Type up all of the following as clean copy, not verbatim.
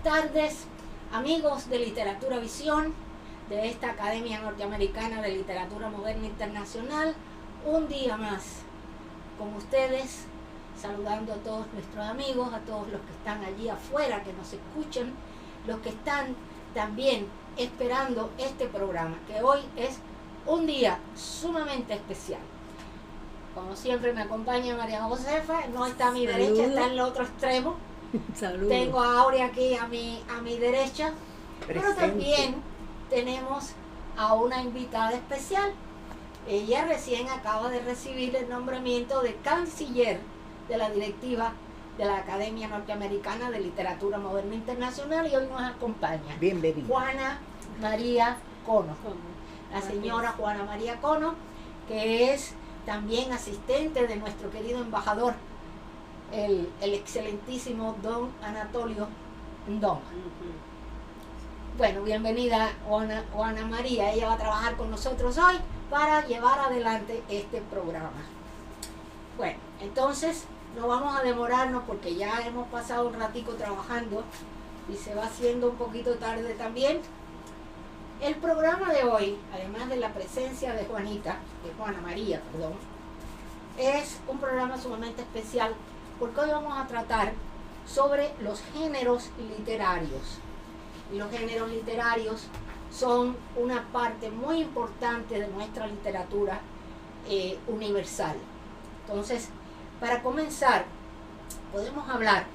tardes, amigos de Literatura Visión, de esta Academia Norteamericana de Literatura Moderna Internacional. Un día más con ustedes, saludando a todos nuestros amigos, a todos los que están allí afuera, que nos escuchan, los que están también esperando este programa, que hoy es un día sumamente especial. Como siempre me acompaña María Josefa, no está a mi derecha, está en el otro extremo. Saludos. Tengo a Aurea aquí a mi derecha, pero también tenemos a una invitada especial. Ella recién acaba de recibir el nombramiento de canciller de la directiva de la Academia Norteamericana de Literatura Moderna Internacional y hoy nos acompaña. Bienvenida. Juana María Cono. La señora Juana María Cono, que es también asistente de nuestro querido embajador, el excelentísimo don Anatolio Ndong. Bueno, bienvenida Juana María. Ella va a trabajar con nosotros hoy para llevar adelante este programa. Bueno, entonces no vamos a demorarnos porque ya hemos pasado un ratico trabajando y se va haciendo un poquito tarde también. El programa de hoy, además de la presencia de Juana María, es un programa sumamente especial porque hoy vamos a tratar sobre los géneros literarios. Y los géneros literarios son una parte muy importante de nuestra literatura universal. Entonces, para comenzar, podemos hablar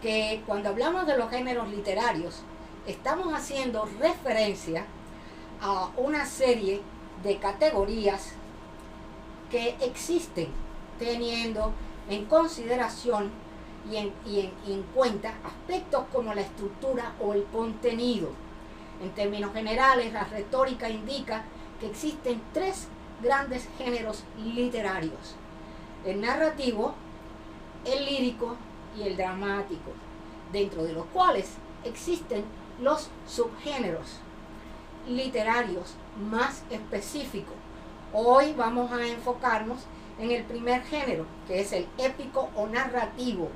que cuando hablamos de los géneros literarios, estamos haciendo referencia a una serie de categorías que existen, teniendo en consideración y en cuenta aspectos como la estructura o el contenido. En términos generales, la retórica indica que existen tres grandes géneros literarios: el narrativo, el lírico y el dramático, dentro de los cuales existen los subgéneros literarios más específicos. Hoy vamos a enfocarnos en el primer género, que es el épico o narrativo,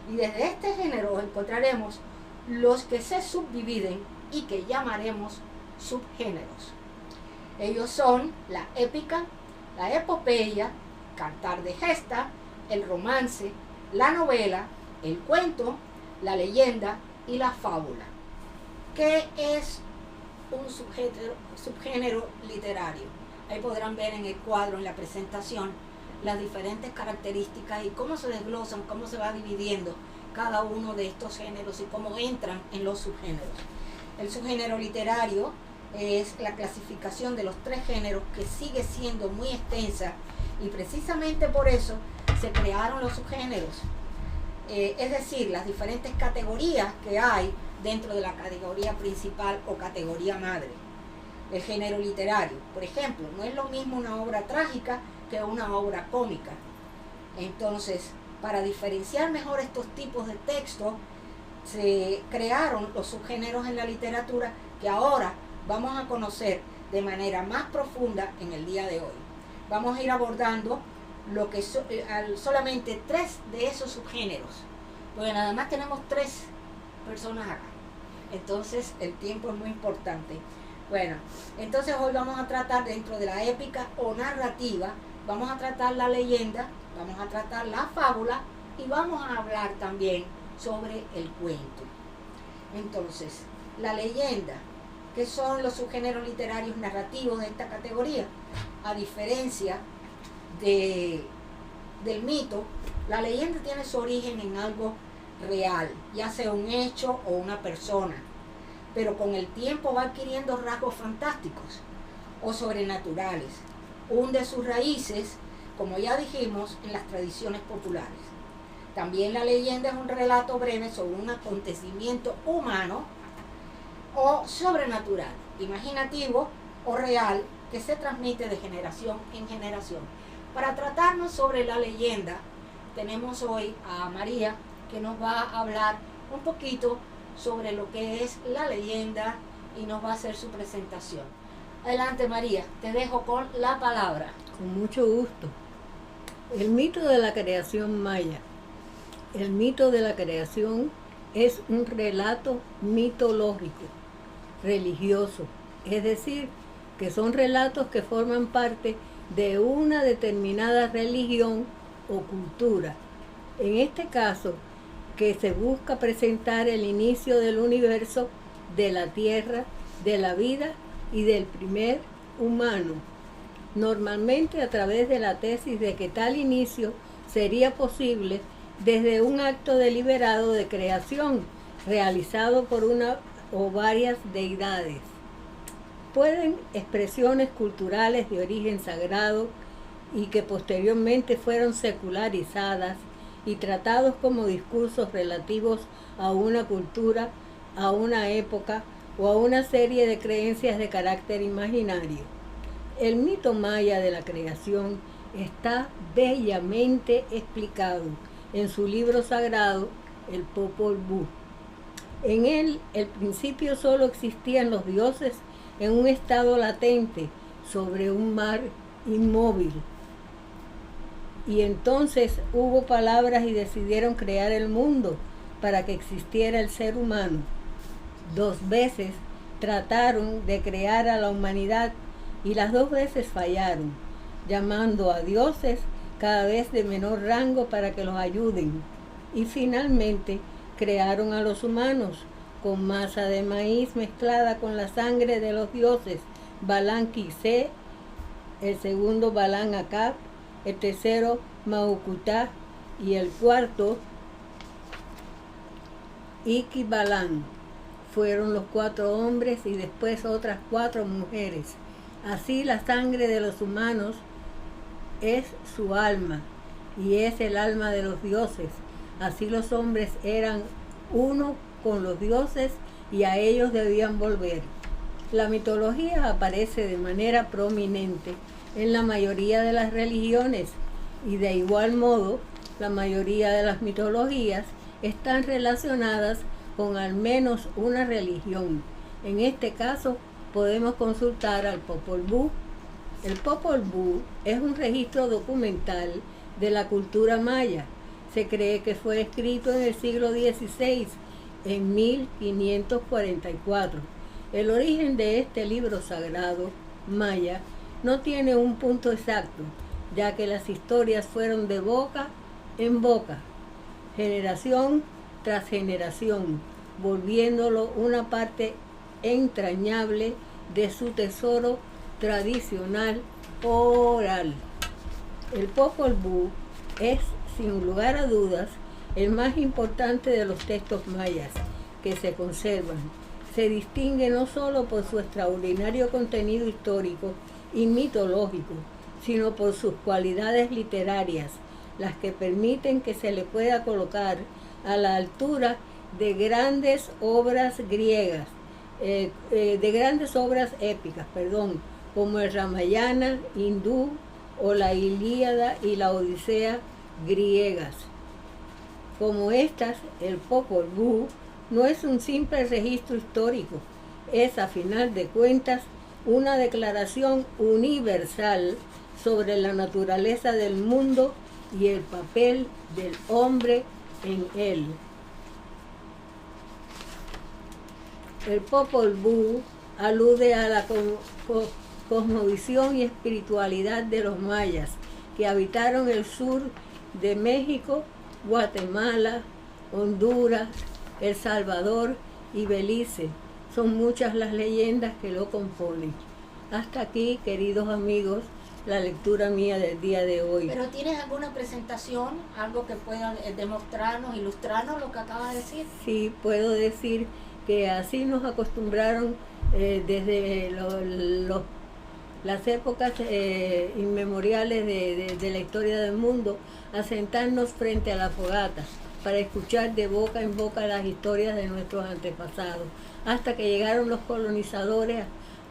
y desde este género encontraremos los que se subdividen y que llamaremos subgéneros. Ellos son la épica, la epopeya, cantar de gesta, el romance, la novela, el cuento, la leyenda y la fábula. ¿Qué es un subgénero literario? Ahí podrán ver en el cuadro, en la presentación, las diferentes características y cómo se desglosan, cómo se va dividiendo cada uno de estos géneros y cómo entran en los subgéneros. El subgénero literario es la clasificación de los tres géneros, que sigue siendo muy extensa y precisamente por eso se crearon los subgéneros. Es decir, las diferentes categorías que hay dentro de la categoría principal o categoría madre. El género literario, por ejemplo, no es lo mismo una obra trágica que una obra cómica. Entonces, para diferenciar mejor estos tipos de textos, se crearon los subgéneros en la literatura que ahora vamos a conocer de manera más profunda en el día de hoy. Vamos a ir abordando lo que solamente tres de esos subgéneros, porque nada más tenemos tres personas acá. Entonces, el tiempo es muy importante. Bueno, entonces hoy vamos a tratar dentro de la épica o narrativa, vamos a tratar la leyenda, vamos a tratar la fábula y vamos a hablar también sobre el cuento. Entonces, la leyenda, ¿qué son los subgéneros literarios narrativos de esta categoría? A diferencia del mito, la leyenda tiene su origen en algo real, ya sea un hecho o una persona, pero con el tiempo va adquiriendo rasgos fantásticos o sobrenaturales. Hunde sus raíces, como ya dijimos, en las tradiciones populares. También la leyenda es un relato breve sobre un acontecimiento humano o sobrenatural, imaginativo o real, que se transmite de generación en generación. Para tratarnos sobre la leyenda, tenemos hoy a María, que nos va a hablar un poquito sobre lo que es la leyenda y nos va a hacer su presentación. Adelante, María, te dejo con la palabra. Con mucho gusto. El mito de la creación maya. El mito de la creación es un relato mitológico, religioso, es decir, que son relatos que forman parte de una determinada religión o cultura. En este caso, que se busca presentar el inicio del universo, de la tierra, de la vida y del primer humano, normalmente a través de la tesis de que tal inicio sería posible desde un acto deliberado de creación realizado por una o varias deidades. Pueden expresiones culturales de origen sagrado y que posteriormente fueron secularizadas y tratados como discursos relativos a una cultura, a una época o a una serie de creencias de carácter imaginario. El mito maya de la creación está bellamente explicado en su libro sagrado, el Popol Vuh. En él, el principio solo existían los dioses en un estado latente sobre un mar inmóvil. Y entonces hubo palabras y decidieron crear el mundo para que existiera el ser humano. 2 veces trataron de crear a la humanidad y las 2 veces fallaron, llamando a dioses cada vez de menor rango para que los ayuden. Y finalmente crearon a los humanos con masa de maíz mezclada con la sangre de los dioses Balán Quisé, el segundo Balán Acab, el tercero Maucutá y el cuarto Iki Balán. Fueron los 4 hombres y después otras 4 mujeres. Así la sangre de los humanos es su alma y es el alma de los dioses. Así los hombres eran uno con los dioses y a ellos debían volver. La mitología aparece de manera prominente en la mayoría de las religiones y de igual modo la mayoría de las mitologías están relacionadas con al menos una religión. En este caso podemos consultar al Popol Vuh. El Popol Vuh es un registro documental de la cultura maya. Se cree que fue escrito en el siglo XVI, en 1544. El origen de este libro sagrado maya no tiene un punto exacto, ya que las historias fueron de boca en boca, generación tras generación, volviéndolo una parte entrañable de su tesoro tradicional oral. El Popol Vuh es, sin lugar a dudas, el más importante de los textos mayas que se conservan. Se distingue no solo por su extraordinario contenido histórico y mitológico, sino por sus cualidades literarias, las que permiten que se le pueda colocar a la altura de grandes obras griegas, de grandes obras épicas, como el Ramayana hindú o la Ilíada y la Odisea griegas. Como estas, el Popol Vuh no es un simple registro histórico, es a final de cuentas una declaración universal sobre la naturaleza del mundo y el papel del hombre en él. El Popol Vuh alude a la cosmovisión y espiritualidad de los mayas que habitaron el sur de México, Guatemala, Honduras, El Salvador y Belice. Son muchas las leyendas que lo componen. Hasta aquí, queridos amigos, la lectura mía del día de hoy. ¿Pero tienes alguna presentación, algo que pueda demostrarnos, ilustrarnos lo que acabas de decir? Sí, puedo decir que así nos acostumbraron desde las épocas inmemoriales de la historia del mundo a sentarnos frente a la fogata para escuchar de boca en boca las historias de nuestros antepasados, hasta que llegaron los colonizadores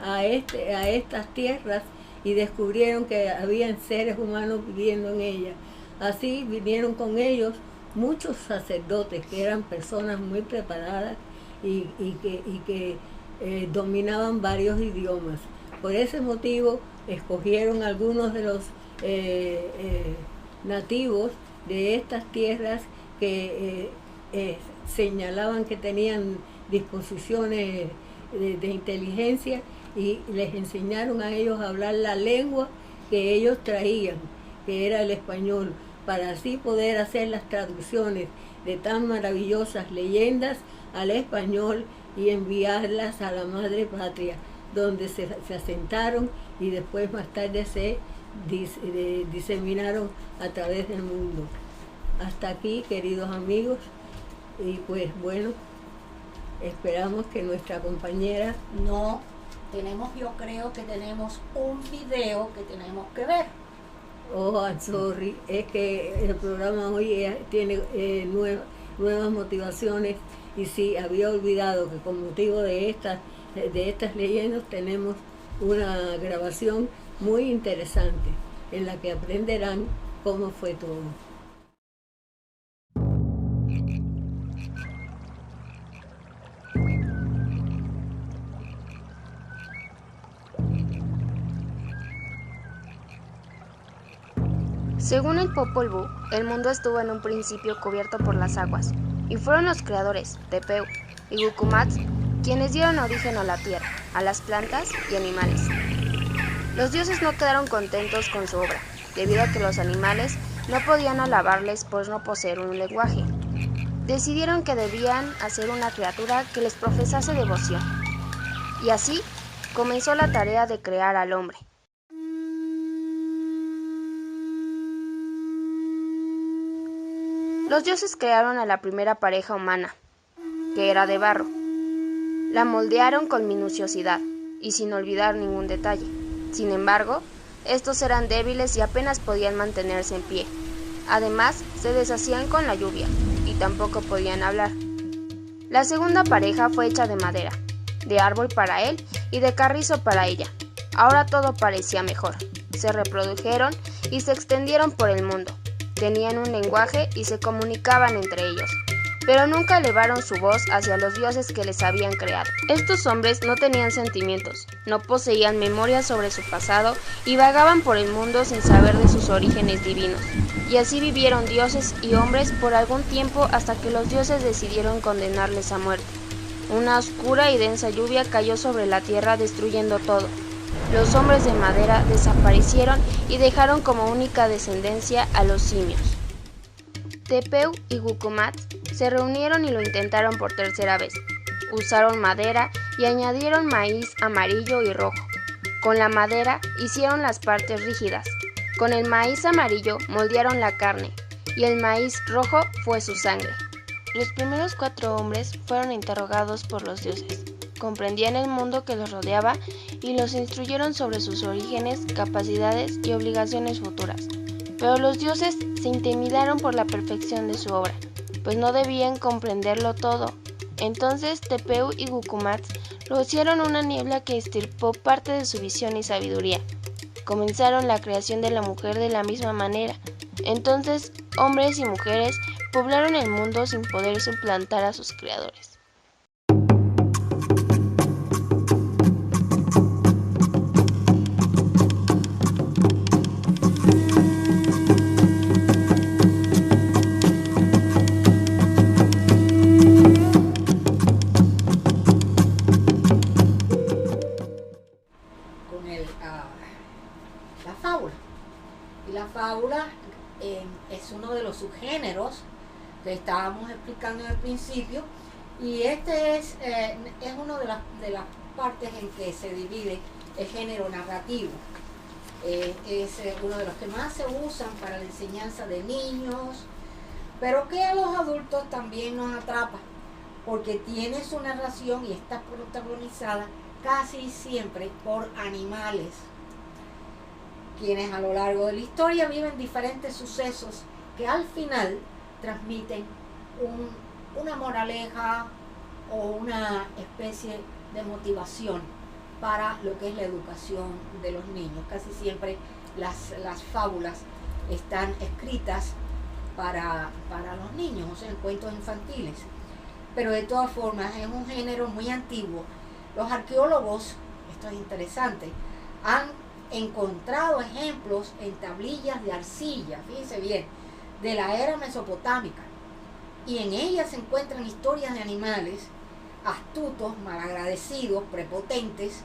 a estas tierras y descubrieron que habían seres humanos viviendo en ellas. Así vinieron con ellos muchos sacerdotes que eran personas muy preparadas y que dominaban varios idiomas. Por ese motivo escogieron algunos de los nativos de estas tierras que señalaban que tenían disposiciones de inteligencia y les enseñaron a ellos a hablar la lengua que ellos traían, que era el español, para así poder hacer las traducciones de tan maravillosas leyendas al español y enviarlas a la madre patria, donde se asentaron y después más tarde se diseminaron a través del mundo. Hasta aquí, queridos amigos, y pues bueno, esperamos que nuestra compañera... No, yo creo que tenemos un video que tenemos que ver. Oh, I'm sorry, es que el programa hoy tiene nuevas motivaciones, y sí, había olvidado que con motivo de estas leyendas tenemos una grabación muy interesante en la que aprenderán cómo fue todo. Según el Popol Vuh, el mundo estuvo en un principio cubierto por las aguas, y fueron los creadores, Tepeu y Gucumatz, quienes dieron origen a la tierra, a las plantas y animales. Los dioses no quedaron contentos con su obra, debido a que los animales no podían alabarles por no poseer un lenguaje. Decidieron que debían hacer una criatura que les profesase devoción, y así comenzó la tarea de crear al hombre. Los dioses crearon a la primera pareja humana, que era de barro. La moldearon con minuciosidad y sin olvidar ningún detalle. Sin embargo, estos eran débiles y apenas podían mantenerse en pie. Además, se deshacían con la lluvia y tampoco podían hablar. La segunda pareja fue hecha de madera, de árbol para él y de carrizo para ella. Ahora todo parecía mejor. Se reprodujeron y se extendieron por el mundo. Tenían un lenguaje y se comunicaban entre ellos, pero nunca elevaron su voz hacia los dioses que les habían creado. Estos hombres no tenían sentimientos, no poseían memoria sobre su pasado y vagaban por el mundo sin saber de sus orígenes divinos. Y así vivieron dioses y hombres por algún tiempo hasta que los dioses decidieron condenarles a muerte. Una oscura y densa lluvia cayó sobre la tierra destruyendo todo. Los hombres de madera desaparecieron y dejaron como única descendencia a los simios. Tepeu y Gucumatz se reunieron y lo intentaron por tercera vez. Usaron madera y añadieron maíz amarillo y rojo. Con la madera hicieron las partes rígidas. Con el maíz amarillo moldearon la carne y el maíz rojo fue su sangre. Los primeros 4 hombres fueron interrogados por los dioses. Comprendían el mundo que los rodeaba y los instruyeron sobre sus orígenes, capacidades y obligaciones futuras. Pero los dioses se intimidaron por la perfección de su obra, pues no debían comprenderlo todo. Entonces Tepeu y Gucumatz rociaron una niebla que extirpó parte de su visión y sabiduría. Comenzaron la creación de la mujer de la misma manera. Entonces hombres y mujeres poblaron el mundo sin poder suplantar a sus creadores. La fábula. Y la fábula es uno de los subgéneros que estábamos explicando en el principio, y este es una de las partes en que se divide el género narrativo. Es uno de los que más se usan para la enseñanza de niños, pero que a los adultos también nos atrapa, porque tiene su narración y está protagonizada casi siempre por animales, quienes a lo largo de la historia viven diferentes sucesos que al final transmiten una moraleja o una especie de motivación para lo que es la educación de los niños. Casi siempre las fábulas están escritas para los niños, o sea, en cuentos infantiles. Pero de todas formas es un género muy antiguo. Los arqueólogos, esto es interesante, han encontrado ejemplos en tablillas de arcilla, fíjense bien, de la era mesopotámica, y en ellas se encuentran historias de animales astutos, malagradecidos, prepotentes,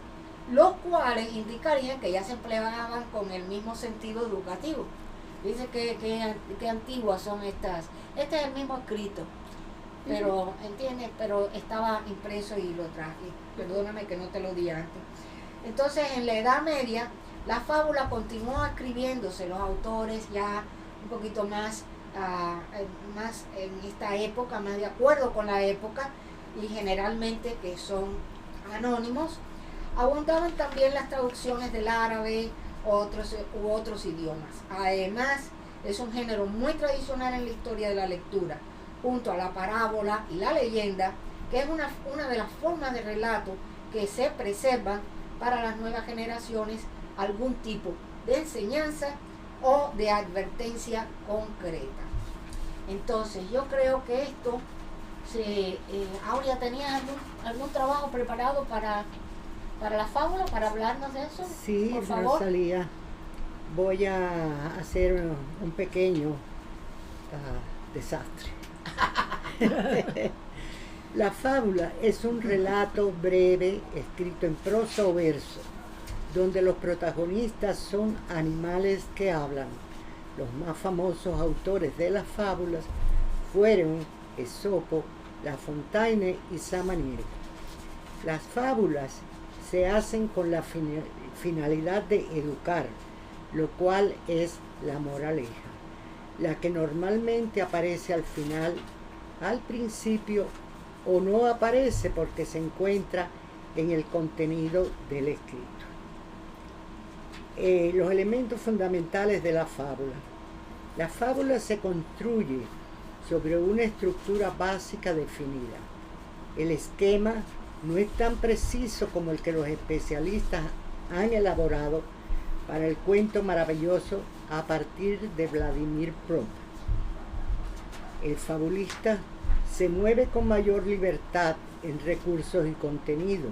los cuales indicarían que ya se empleaban con el mismo sentido educativo. Dice que antiguas son estas. Este es el mismo escrito, pero, ¿entiendes? Pero estaba impreso y lo traje. Perdóname que no te lo di antes. Entonces, en la Edad Media, la fábula continuó escribiéndose, los autores ya un poquito más en esta época, más de acuerdo con la época, y generalmente que son anónimos. Abundaban también las traducciones del árabe u otros idiomas. Además, es un género muy tradicional en la historia de la lectura, junto a la parábola y la leyenda, que es una de las formas de relato que se preservan para las nuevas generaciones, algún tipo de enseñanza o de advertencia concreta. Entonces, yo creo que esto, Aurea, ¿tenías algún trabajo preparado para la fábula, para hablarnos de eso? Sí, por favor. Rosalía, voy a hacer un pequeño desastre. La fábula es un relato breve escrito en prosa o verso, donde los protagonistas son animales que hablan. Los más famosos autores de las fábulas fueron Esopo, La Fontaine y Samaniego. Las fábulas se hacen con la finalidad de educar, lo cual es la moraleja, la que normalmente aparece al final, al principio, o no aparece porque se encuentra en el contenido del escrito. Los elementos fundamentales de la fábula. La fábula se construye sobre una estructura básica definida. El esquema no es tan preciso como el que los especialistas han elaborado para el cuento maravilloso a partir de Vladimir Propp. El fabulista se mueve con mayor libertad en recursos y contenido.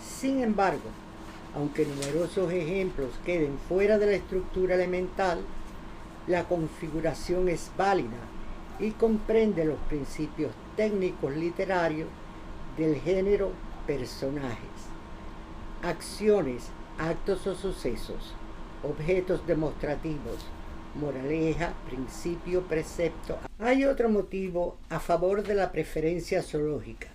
Sin embargo, aunque numerosos ejemplos queden fuera de la estructura elemental, la configuración es válida y comprende los principios técnicos literarios del género personajes, acciones, actos o sucesos, objetos demostrativos, moraleja, principio, precepto. Hay otro motivo a favor de la preferencia zoológica.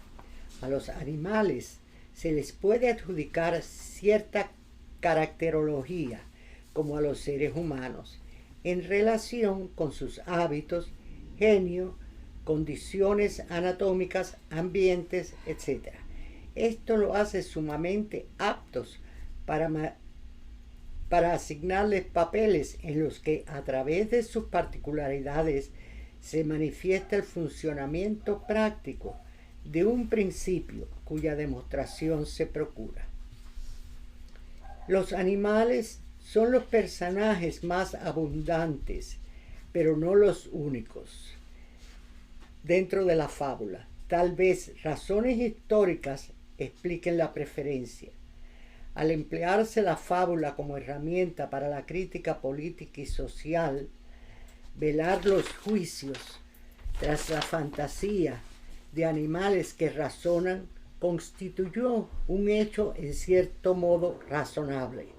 A los animales se les puede adjudicar cierta caracterología, como a los seres humanos, en relación con sus hábitos, genio, condiciones anatómicas, ambientes, etc. Esto lo hace sumamente aptos para asignarles papeles en los que a través de sus particularidades se manifiesta el funcionamiento práctico de un principio cuya demostración se procura. Los animales son los personajes más abundantes, pero no los únicos dentro de la fábula. Tal vez razones históricas expliquen la preferencia. Al emplearse la fábula como herramienta para la crítica política y social, velar los juicios tras la fantasía de animales que razonan constituyó un hecho en cierto modo razonable,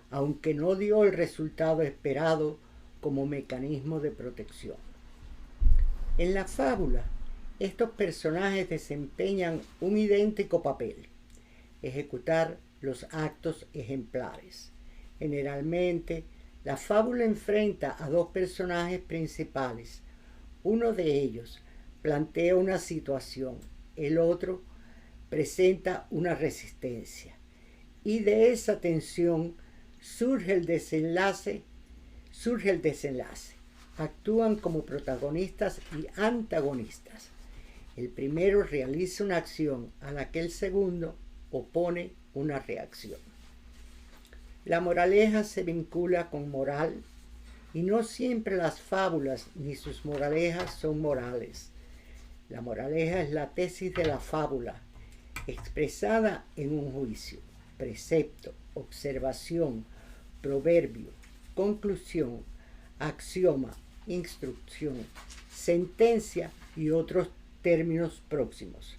aunque no dio el resultado esperado como mecanismo de protección. En la fábula, estos personajes desempeñan un idéntico papel: ejecutar los actos ejemplares. Generalmente, la fábula enfrenta a dos personajes principales. Uno de ellos plantea una situación, el otro presenta una resistencia. Y de esa tensión surge el desenlace. Actúan como protagonistas y antagonistas. El primero realiza una acción a la que el segundo opone una reacción. La moraleja se vincula con moral, y no siempre las fábulas ni sus moralejas son morales. La moraleja es la tesis de la fábula, expresada en un juicio, precepto, observación, proverbio, conclusión, axioma, instrucción, sentencia y otros términos próximos.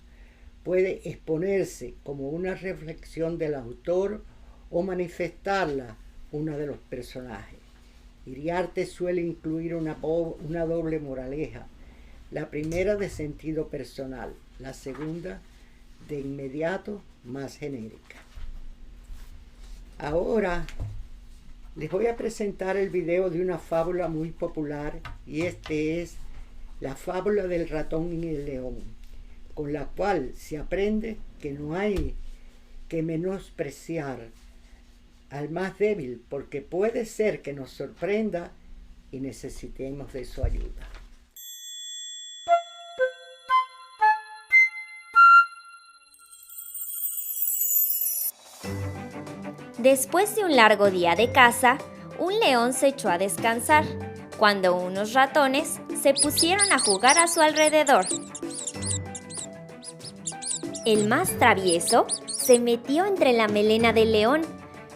Puede exponerse como una reflexión del autor o manifestarla una de los personajes. Iriarte suele incluir una doble moraleja, la primera de sentido personal, la segunda de inmediato más genérica. Ahora les voy a presentar el video de una fábula muy popular, y este es la fábula del ratón y el león, con la cual se aprende que no hay que menospreciar al más débil, porque puede ser que nos sorprenda y necesitemos de su ayuda. Después de un largo día de caza, un león se echó a descansar, cuando unos ratones se pusieron a jugar a su alrededor. El más travieso se metió entre la melena del león,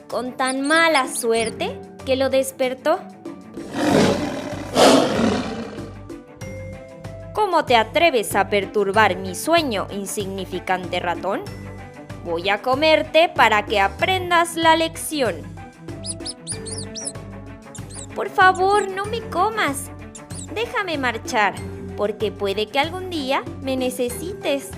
con tan mala suerte que lo despertó. ¿Cómo te atreves a perturbar mi sueño, insignificante ratón? Voy a comerte para que aprendas la lección. Por favor, no me comas. Déjame marchar, porque puede que algún día me necesites.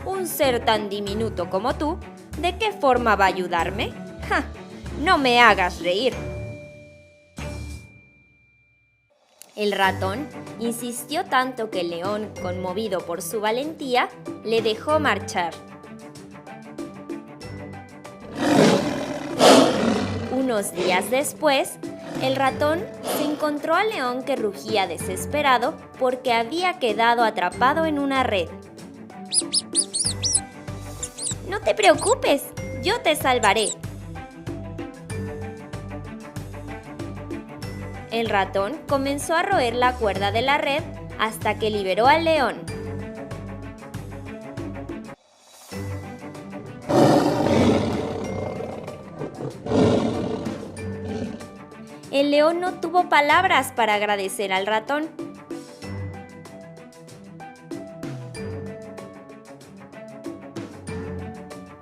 Un ser tan diminuto como tú, ¿de qué forma va a ayudarme? ¡Ja! No me hagas reír. El ratón insistió tanto que el león, conmovido por su valentía, le dejó marchar. Unos días después, el ratón se encontró al león, que rugía desesperado porque había quedado atrapado en una red. No te preocupes, yo te salvaré. El ratón comenzó a roer la cuerda de la red hasta que liberó al león. El león no tuvo palabras para agradecer al ratón.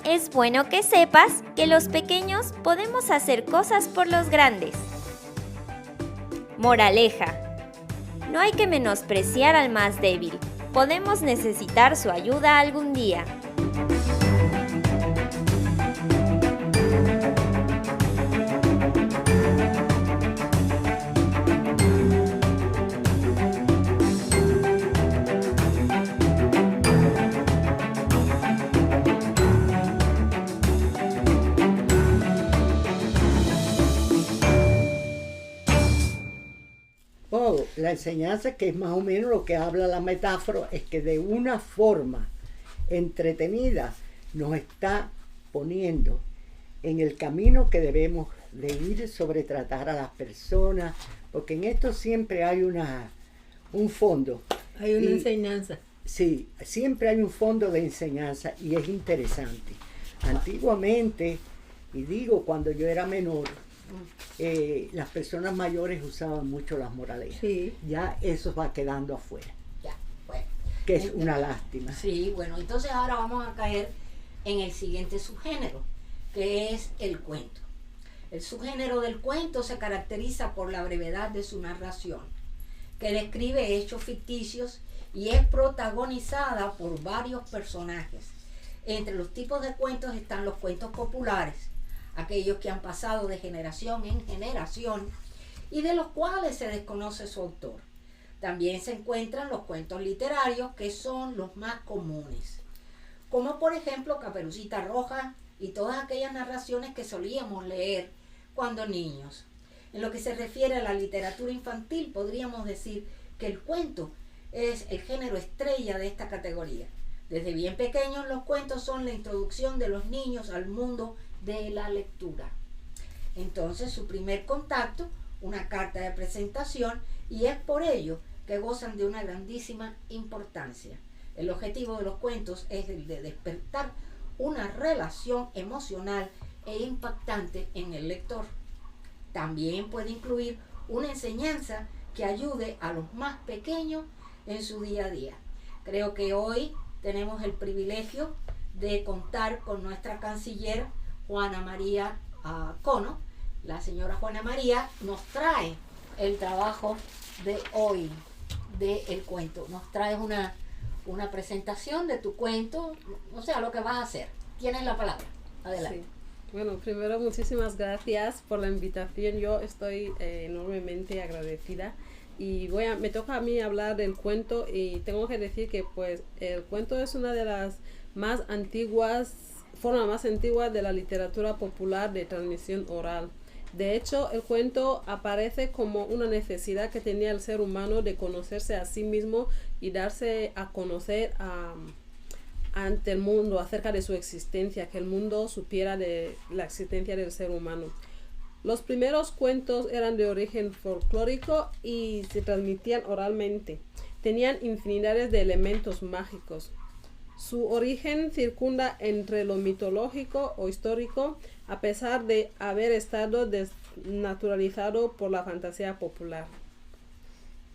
Es bueno que sepas que los pequeños podemos hacer cosas por los grandes. Moraleja: no hay que menospreciar al más débil. Podemos necesitar su ayuda algún día. La enseñanza, que es más o menos lo que habla la metáfora, es que de una forma entretenida nos está poniendo en el camino que debemos de ir sobre tratar a las personas, porque en esto siempre hay un fondo. Hay una enseñanza. Sí, siempre hay un fondo de enseñanza y es interesante. Antiguamente, y digo cuando yo era menor, las personas mayores usaban mucho las moralejas. Sí. Ya eso va quedando afuera. Ya, bueno. Que es una lástima. Sí, bueno, entonces ahora vamos a caer en el siguiente subgénero, que es el cuento. El subgénero del cuento se caracteriza por la brevedad de su narración, que describe hechos ficticios y es protagonizada por varios personajes. Entre los tipos de cuentos están los cuentos populares, aquellos que han pasado de generación en generación y de los cuales se desconoce su autor. También se encuentran los cuentos literarios, que son los más comunes, como por ejemplo Caperucita Roja y todas aquellas narraciones que solíamos leer cuando niños. En lo que se refiere a la literatura infantil, podríamos decir que el cuento es el género estrella de esta categoría. Desde bien pequeños, los cuentos son la introducción de los niños al mundo de la lectura. Entonces, su primer contacto, una carta de presentación, y es por ello que gozan de una grandísima importancia. El objetivo de los cuentos es el de despertar una relación emocional e impactante en el lector. También puede incluir una enseñanza que ayude a los más pequeños en su día a día. Creo que hoy tenemos el privilegio de contar con nuestra canciller Juana María Cono. La señora Juana María nos trae el trabajo de hoy, del cuento. Nos traes una presentación de tu cuento, o sea, lo que vas a hacer. Tienes la palabra. Adelante. Sí. Bueno, primero muchísimas gracias por la invitación. Yo estoy enormemente agradecida y me toca a mí hablar del cuento, y tengo que decir que pues el cuento es una de las formas más antiguas de la literatura popular de transmisión oral. De hecho, el cuento aparece como una necesidad que tenía el ser humano de conocerse a sí mismo y darse a conocer ante el mundo acerca de su existencia, que el mundo supiera de la existencia del ser humano. Los primeros cuentos eran de origen folclórico y se transmitían oralmente. Tenían infinidades de elementos mágicos. Su origen circunda entre lo mitológico o histórico, a pesar de haber estado desnaturalizado por la fantasía popular.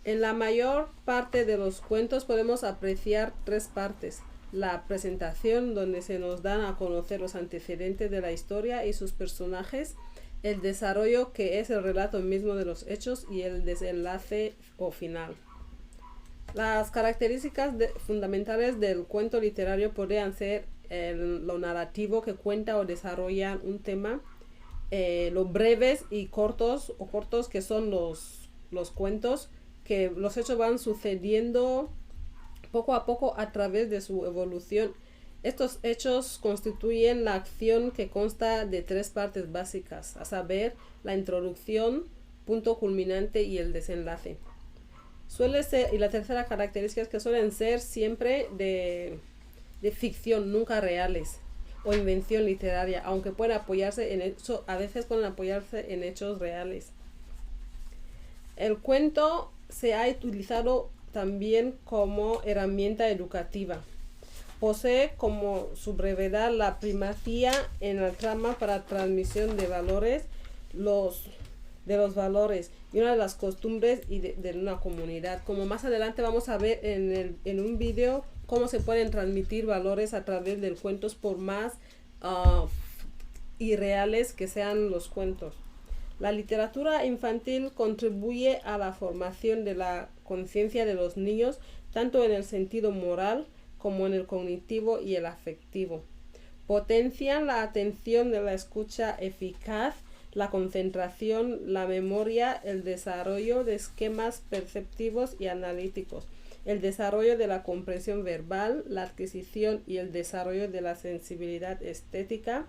En la mayor parte de los cuentos podemos apreciar tres partes: la presentación, donde se nos dan a conocer los antecedentes de la historia y sus personajes; el desarrollo, que es el relato mismo de los hechos; y el desenlace o final. Las características fundamentales del cuento literario podrían ser lo narrativo, que cuenta o desarrolla un tema, lo breves y cortos que son los cuentos, que los hechos van sucediendo poco a poco a través de su evolución. Estos hechos constituyen la acción, que consta de tres partes básicas, a saber, la introducción, punto culminante y el desenlace. Y la tercera característica es que suelen ser siempre de ficción, nunca reales, o invención literaria, aunque pueden apoyarse a veces pueden apoyarse en hechos reales. El cuento se ha utilizado también como herramienta educativa. Posee como su brevedad la primacía en la trama para transmisión de valores, de los valores y una de las costumbres y de una comunidad. Como más adelante vamos a ver en un video cómo se pueden transmitir valores a través de cuentos, por más irreales que sean los cuentos. La literatura infantil contribuye a la formación de la conciencia de los niños, tanto en el sentido moral como en el cognitivo y el afectivo. Potencian la atención de la escucha eficaz, la concentración, la memoria, el desarrollo de esquemas perceptivos y analíticos, el desarrollo de la comprensión verbal, la adquisición y el desarrollo de la sensibilidad estética,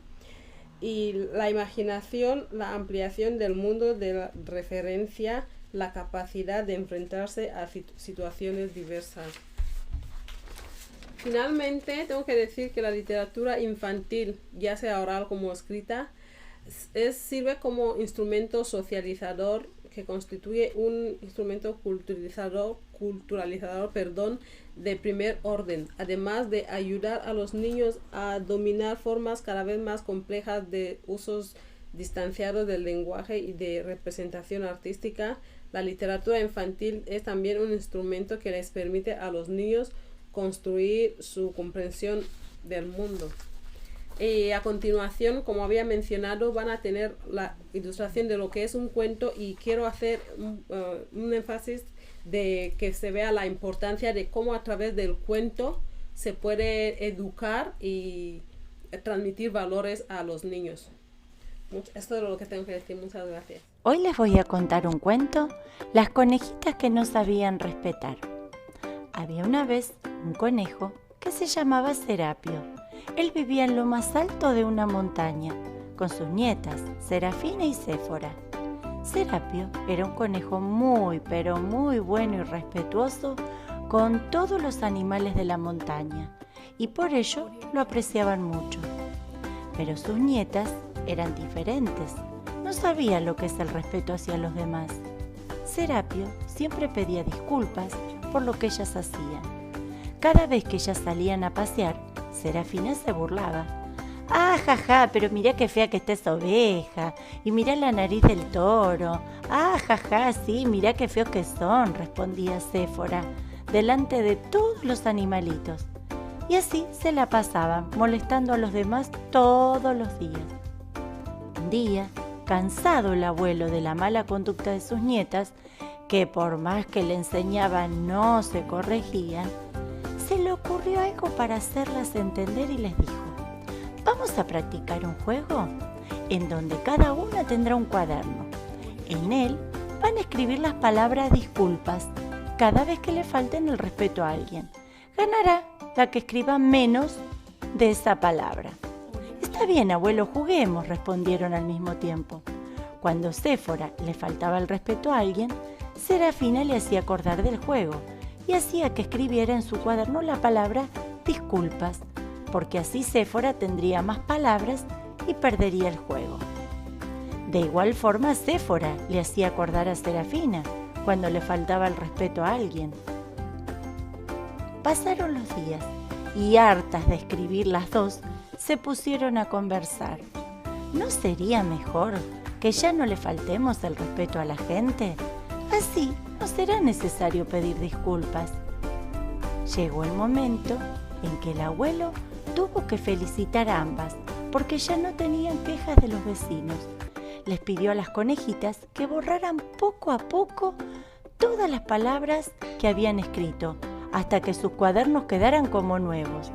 y la imaginación, la ampliación del mundo de la referencia, la capacidad de enfrentarse a situaciones diversas. Finalmente, tengo que decir que la literatura infantil, ya sea oral como escrita, sirve como instrumento socializador, que constituye un instrumento culturalizador, de primer orden, además de ayudar a los niños a dominar formas cada vez más complejas de usos distanciados del lenguaje y de representación artística. La literatura infantil es también un instrumento que les permite a los niños construir su comprensión del mundo. A continuación, como había mencionado, van a tener la ilustración de lo que es un cuento, y quiero hacer un énfasis de que se vea la importancia de cómo a través del cuento se puede educar y transmitir valores a los niños. Esto es lo que tengo que decir. Muchas gracias. Hoy les voy a contar un cuento: Las conejitas que no sabían respetar. Había una vez un conejo que se llamaba Serapio. Él vivía en lo más alto de una montaña, con sus nietas, Serafina y Séfora. Serapio era un conejo muy, pero muy bueno y respetuoso con todos los animales de la montaña, y por ello lo apreciaban mucho. Pero sus nietas eran diferentes, no sabían lo que es el respeto hacia los demás. Serapio siempre pedía disculpas por lo que ellas hacían. Cada vez que ellas salían a pasear, Serafina se burlaba. Ah, jaja, pero mirá qué fea que está esa oveja. Y mirá la nariz del toro. Ah, jaja, sí, mirá qué feos que son, respondía Séfora, delante de todos los animalitos. Y así se la pasaban, molestando a los demás todos los días. Un día, cansado el abuelo de la mala conducta de sus nietas, que por más que le enseñaban no se corregían, se le ocurrió algo para hacerlas entender y les dijo: vamos a practicar un juego en donde cada una tendrá un cuaderno. En él van a escribir las palabras disculpas cada vez que le falten el respeto a alguien. Ganará la que escriba menos de esa palabra. Está bien, abuelo, juguemos, respondieron al mismo tiempo. Cuando Séfora le faltaba el respeto a alguien, Serafina le hacía acordar del juego y hacía que escribiera en su cuaderno la palabra disculpas, porque así Séfora tendría más palabras y perdería el juego. De igual forma, Séfora le hacía acordar a Serafina cuando le faltaba el respeto a alguien. Pasaron los días y, hartas de escribir las dos, se pusieron a conversar. ¿No sería mejor que ya no le faltemos el respeto a la gente? Así no será necesario pedir disculpas. Llegó el momento en que el abuelo tuvo que felicitar a ambas, porque ya no tenían quejas de los vecinos. Les pidió a las conejitas que borraran poco a poco todas las palabras que habían escrito, hasta que sus cuadernos quedaran como nuevos.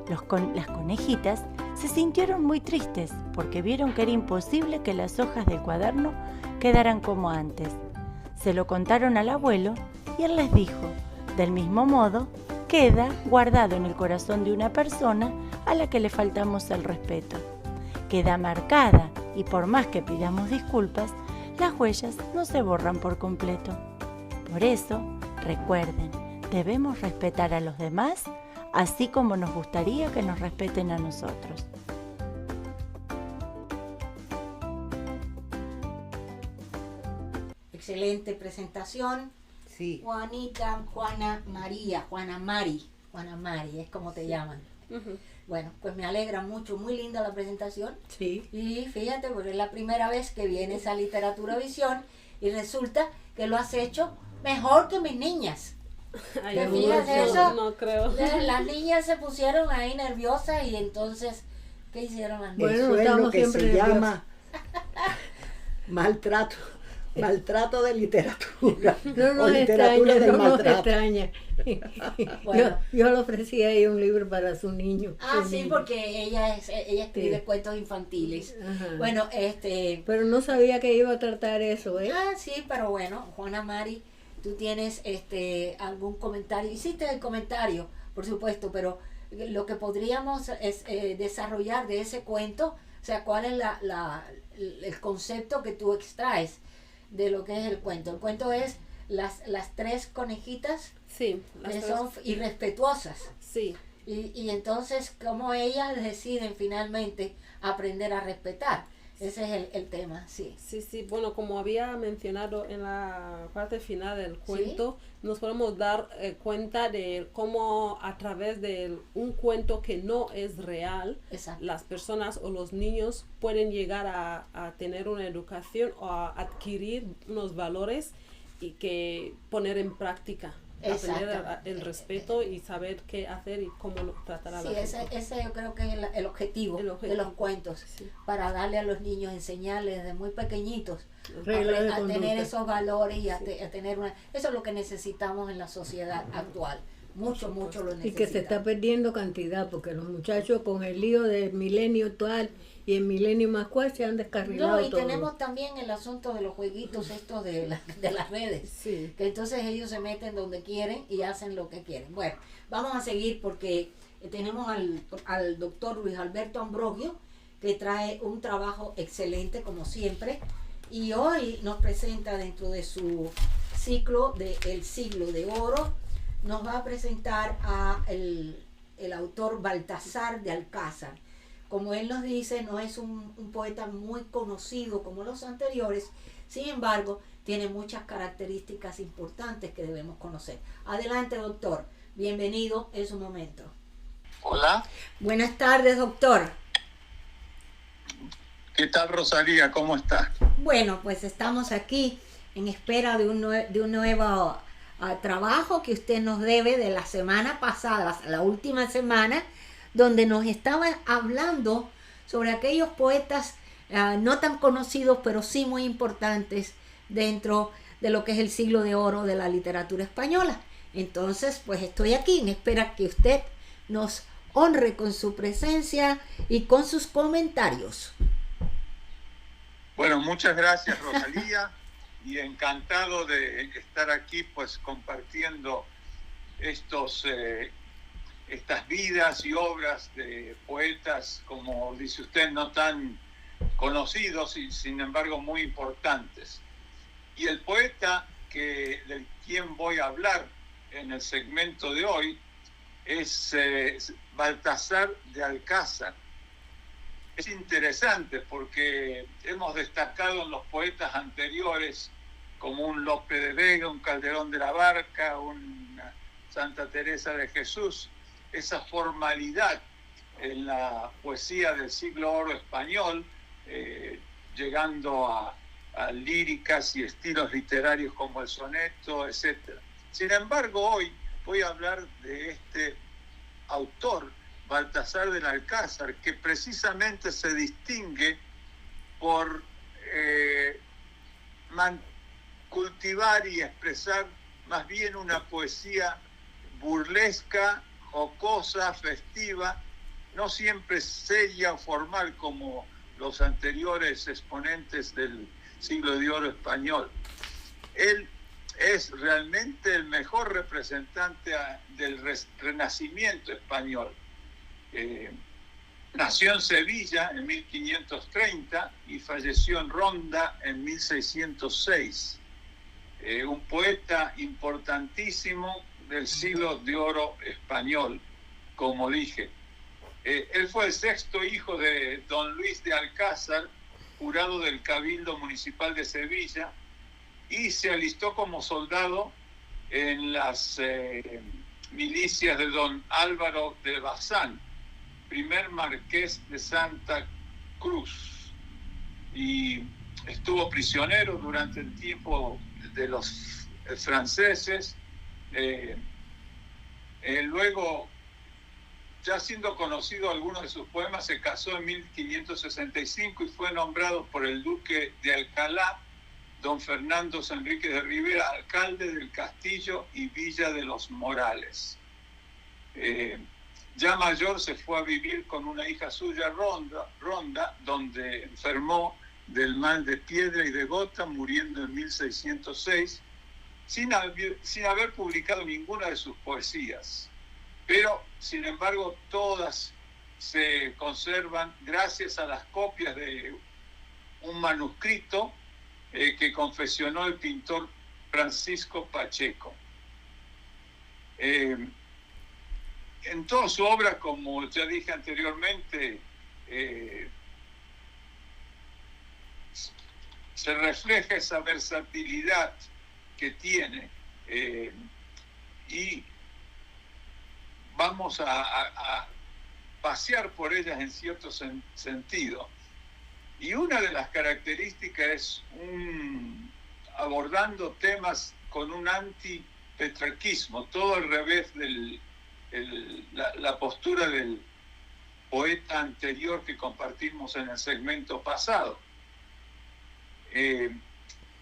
Las conejitas se sintieron muy tristes, porque vieron que era imposible que las hojas del cuaderno quedaran como antes. Se lo contaron al abuelo y él les dijo: del mismo modo, queda guardado en el corazón de una persona a la que le faltamos el respeto. Queda marcada y por más que pidamos disculpas, las huellas no se borran por completo. Por eso, recuerden, debemos respetar a los demás, así como nos gustaría que nos respeten a nosotros. Excelente presentación. Sí. Juana Mari, es como te llaman. Ujú. Bueno, pues me alegra mucho, muy linda la presentación. Sí. Y fíjate, porque es la primera vez que viene esa Literatura Visión y resulta que lo has hecho mejor que mis niñas. Ay, ¿Te no, fijas de no, eso? no creo. Las niñas se pusieron ahí nerviosas y entonces, ¿qué hicieron las niñas? Bueno, Eso es lo estamos que siempre se nerviosos. llama maltrato de literatura. No o nos literatura extraña, del no nos maltrato. extraña. Bueno. Yo le ofrecí ahí un libro para su niño. Ah, su sí, niño. porque ella escribe Sí. cuentos infantiles. Ajá. Bueno, Pero no sabía que iba a tratar eso, ¿eh? Ah, sí, pero bueno, Juana Mari, tú tienes algún comentario. Hiciste el comentario, por supuesto, pero lo que podríamos es desarrollar de ese cuento, o sea, cuál es el concepto que tú extraes de lo que es el cuento. El cuento es las tres conejitas Sí, las que tres- son irrespetuosas. sí. Y entonces, cómo ellas deciden finalmente aprender a respetar. Ese es el tema, sí. Sí, bueno, como había mencionado en la parte final del cuento, nos podemos dar cuenta de cómo a través de un cuento que no es real, Exacto. las personas o los niños pueden llegar a tener una educación o a adquirir unos valores y que poner en práctica. Aprender Exactamente. el respeto y saber qué hacer y cómo tratar a Sí, la gente. ese yo creo que es el objetivo, El de objetivo. los cuentos, Sí. para darle a los niños, enseñarles desde muy pequeñitos Reglas de a tener conducta. esos valores y a tener una... Eso es lo que necesitamos en la sociedad actual. Mucho lo necesitamos. Y que se está perdiendo cantidad, porque los muchachos con el lío del milenio actual y el milenio más cual se han descarrilado No, y todo. tenemos también el asunto de los jueguitos estos de las redes. Sí. Que entonces ellos se meten donde quieren y hacen lo que quieren. Bueno, vamos a seguir porque tenemos al doctor Luis Alberto Ambrogio, que trae un trabajo excelente como siempre, y hoy nos presenta dentro de su ciclo de El Siglo de Oro, nos va a presentar a el autor Baltasar de Alcázar. Como él nos dice, no es un poeta muy conocido como los anteriores, sin embargo, tiene muchas características importantes que debemos conocer. Adelante, doctor. Bienvenido, es un momento. Hola, Buenas tardes, doctor. ¿Qué tal, Rosalía? ¿Cómo estás? Bueno, pues estamos aquí en espera de un nuevo trabajo que usted nos debe de la semana pasada, la última semana, donde nos estaba hablando sobre aquellos poetas no tan conocidos, pero sí muy importantes dentro de lo que es el siglo de oro de la literatura española. Entonces, pues estoy aquí en espera que usted nos honre con su presencia y con sus comentarios. Bueno, muchas gracias, Rosalía, y encantado de estar aquí, pues compartiendo estas vidas y obras de poetas, como dice usted, no tan conocidos y sin embargo muy importantes. Y el poeta del quien voy a hablar en el segmento de hoy es Baltasar de Alcázar. Es interesante porque hemos destacado en los poetas anteriores como un Lope de Vega, un Calderón de la Barca, una Santa Teresa de Jesús, esa formalidad en la poesía del siglo oro español, llegando a líricas y estilos literarios como el soneto, etc. Sin embargo, hoy voy a hablar de este autor, Baltasar del Alcázar, que precisamente se distingue por cultivar y expresar más bien una poesía burlesca, jocosa, festiva, no siempre seria o formal como los anteriores exponentes del siglo de oro español. Él es realmente el mejor representante del Renacimiento español. Nació en Sevilla en 1530 y falleció en Ronda en 1606. Un poeta importantísimo del siglo de oro español, como dije. Él fue el sexto hijo de don Luis de Alcázar, jurado del Cabildo Municipal de Sevilla, y se alistó como soldado en las milicias de don Álvaro de Bazán, primer marqués de Santa Cruz, y estuvo prisionero durante el tiempo de los franceses. Luego, ya siendo conocido algunos de sus poemas, se casó en 1565 y fue nombrado por el duque de Alcalá, don Fernando Enrique de Rivera, alcalde del castillo y villa de los Morales. Ya mayor se fue a vivir con una hija suya, Ronda, donde enfermó del mal de piedra y de gota, muriendo en 1606, sin haber publicado ninguna de sus poesías. Pero, sin embargo, todas se conservan gracias a las copias de un manuscrito que confeccionó el pintor Francisco Pacheco. En toda su obra, como ya dije anteriormente, se refleja esa versatilidad que tiene, y vamos a pasear por ellas en cierto sentido. Y una de las características es abordando temas con un antipetrarquismo, todo al revés de la postura del poeta anterior que compartimos en el segmento pasado.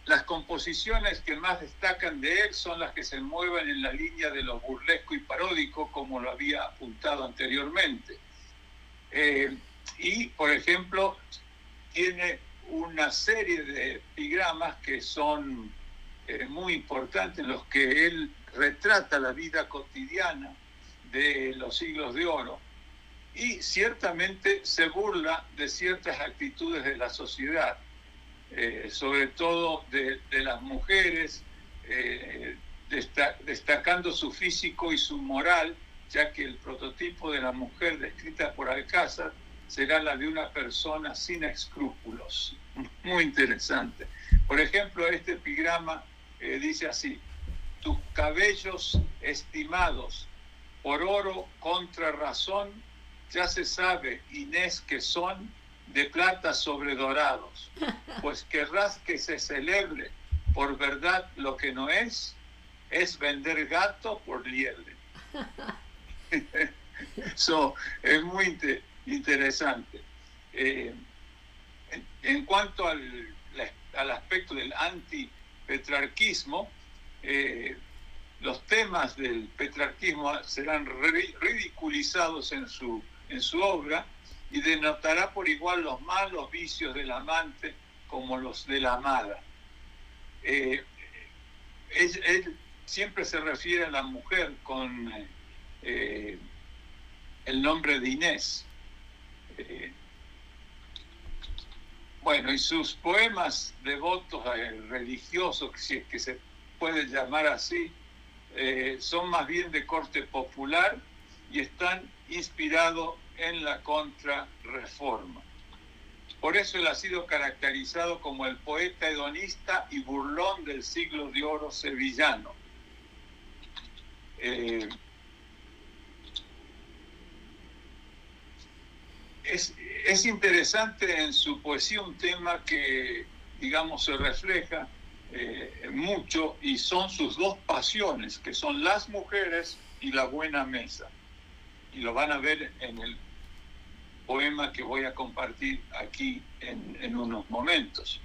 Las composiciones que más destacan de él son las que se mueven en la línea de lo burlesco y paródico, como lo había apuntado anteriormente. Y, por ejemplo, tiene una serie de epigramas que son muy importantes, en los que él retrata la vida cotidiana de los siglos de oro y ciertamente se burla de ciertas actitudes de la sociedad, sobre todo de las mujeres, destacando su físico y su moral, ya que el prototipo de la mujer descrita por Alcázar será la de una persona sin escrúpulos. Muy interesante. Por ejemplo, este epigrama dice así: tus cabellos estimados por oro contra razón, ya se sabe, Inés, que son de plata sobre dorados, pues querrás que se celebre por verdad lo que no es vender gato por liebre. Eso es muy interesante. En cuanto al aspecto del antipetrarquismo, los temas del petrarquismo serán ridiculizados en su obra y denotará por igual los malos vicios del amante como los de la amada. Él siempre se refiere a la mujer con el nombre de Inés. Bueno, y sus poemas devotos religiosos, si es que se puede llamar así, son más bien de corte popular y están inspirados en la Contrarreforma. Por eso él ha sido caracterizado como el poeta hedonista y burlón del siglo de oro sevillano. Es interesante en su poesía un tema que, digamos, se refleja mucho, y son sus dos pasiones, que son las mujeres y la buena mesa. Y lo van a ver en el poema que voy a compartir aquí en unos momentos.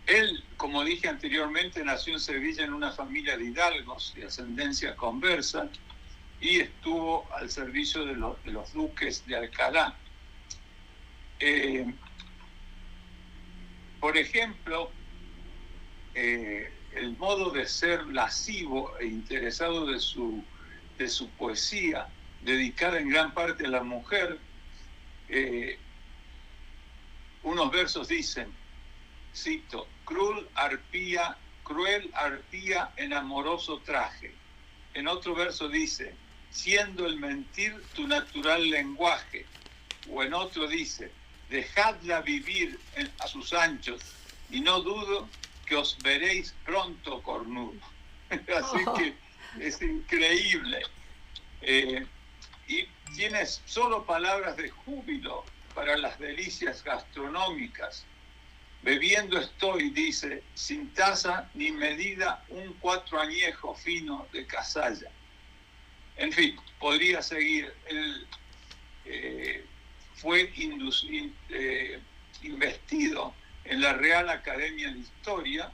Él, como dije anteriormente, nació en Sevilla en una familia de hidalgos de ascendencia conversa y estuvo al servicio de los duques de Alcalá. Por ejemplo, el modo de ser lascivo e interesado de su poesía, dedicada en gran parte a la mujer, unos versos dicen, cito, cruel arpía en amoroso traje. En otro verso dice, siendo el mentir tu natural lenguaje. O en otro dice, dejadla vivir a sus anchos, y no dudo que os veréis pronto cornudo. Así que es increíble. Y tienes solo palabras de júbilo para las delicias gastronómicas. Bebiendo estoy, dice, sin taza ni medida, un 4 añejo fino de Casalla. En fin, podría seguir. Él fue investido en la Real Academia de Historia,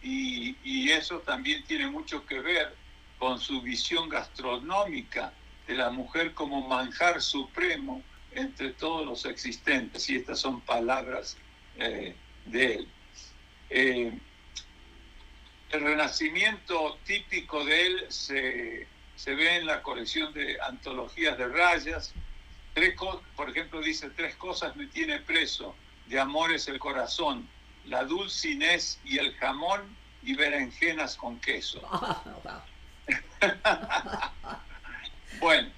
y eso también tiene mucho que ver con su visión gastronómica de la mujer como manjar supremo entre todos los existentes, y estas son palabras de él. El renacimiento típico de él se ve en la colección de antologías de rayas. Por ejemplo, dice, 3 cosas me tiene preso, de amores el corazón, la dulce Inés y el jamón y berenjenas con queso. Bueno,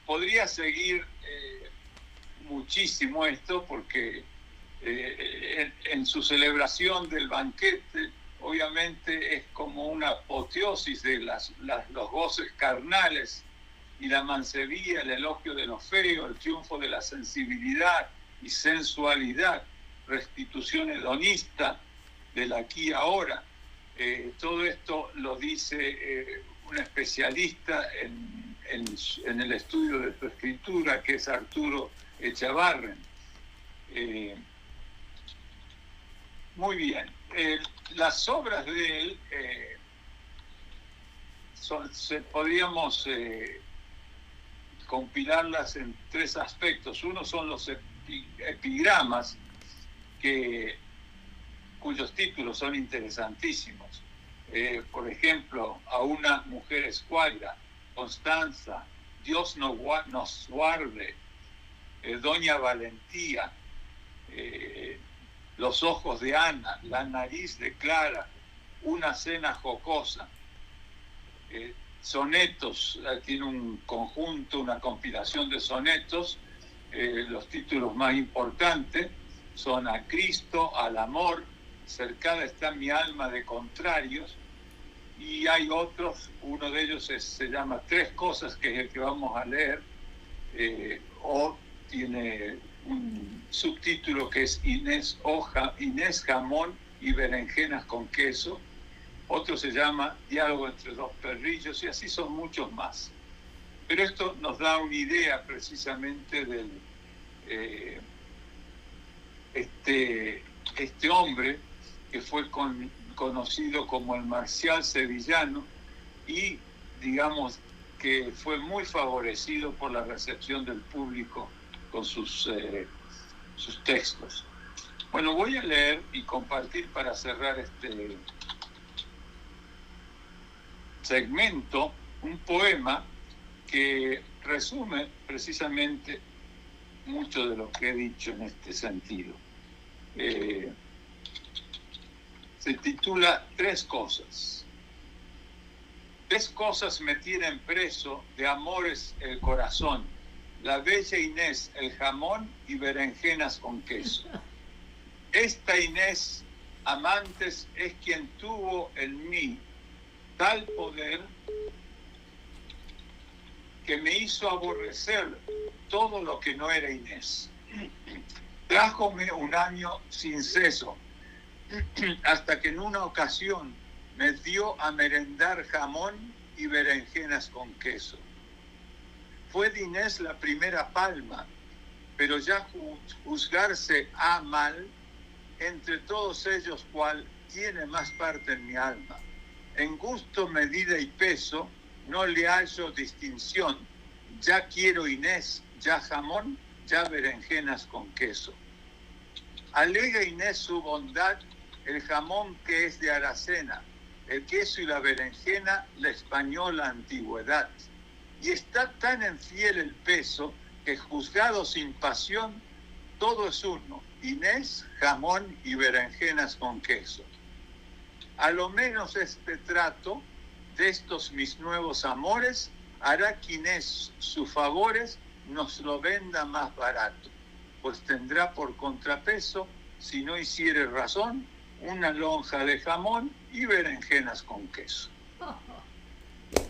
podría seguir muchísimo esto, porque en su celebración del banquete, obviamente es como una apoteosis de los goces carnales y la mancebía, el elogio de lo feo, el triunfo de la sensibilidad y sensualidad, restitución hedonista del aquí y ahora. Todo esto lo dice un especialista en el estudio de su escritura, que es Arturo Echavarren. Muy bien. Las obras de él podríamos compilarlas en 3 aspectos. Uno son los epigramas, cuyos títulos son interesantísimos. Por ejemplo, a una mujer escuadra, Constanza, Dios nos guarde, Doña Valentía, los ojos de Ana, la nariz de Clara, una cena jocosa. Sonetos, tiene un conjunto, una compilación de sonetos. Los títulos más importantes son A Cristo, al amor, cercada está mi alma de contrarios, y hay otros, uno de ellos se llama Tres Cosas, que es el que vamos a leer, o tiene un subtítulo que es Inés jamón y berenjenas con queso. Otro se llama Diálogo entre dos perrillos, y así son muchos más. Pero esto nos da una idea precisamente del este hombre que fue conocido como el Marcial sevillano, y digamos que fue muy favorecido por la recepción del público con sus textos. Bueno, voy a leer y compartir para cerrar este segmento un poema que resume precisamente mucho de lo que he dicho en este sentido. Se titula Tres Cosas. Tres cosas me tienen preso, de amores el corazón, la bella Inés, el jamón y berenjenas con queso. Esta Inés, amantes, es quien tuvo en mí tal poder que me hizo aborrecer todo lo que no era Inés. Trájome un año sin ceso, hasta que en una ocasión me dio a merendar jamón y berenjenas con queso. Fue de Inés la primera palma, pero ya juzgarse a mal, entre todos ellos cual tiene más parte en mi alma. En gusto, medida y peso, no le hallo distinción. Ya quiero Inés, ya jamón, ya berenjenas con queso. Alega Inés su bondad, el jamón que es de Aracena, el queso y la berenjena, la española antigüedad. Y está tan en fiel el peso, que juzgado sin pasión, todo es uno, Inés, jamón y berenjenas con queso. A lo menos este trato de estos mis nuevos amores hará que Inés sus favores nos lo venda más barato, pues tendrá por contrapeso, si no hiciere razón, una lonja de jamón y berenjenas con queso.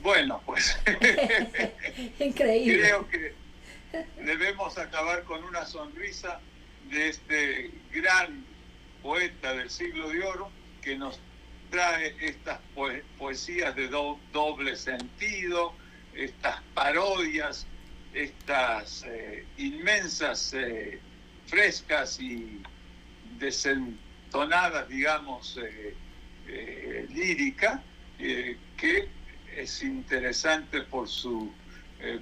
Bueno, pues increíble. Creo que debemos acabar con una sonrisa de este gran poeta del siglo de oro, que nos trae estas poesías de doble sentido, estas parodias, estas inmensas, frescas y desentonadas, digamos, lírica, que es interesante por su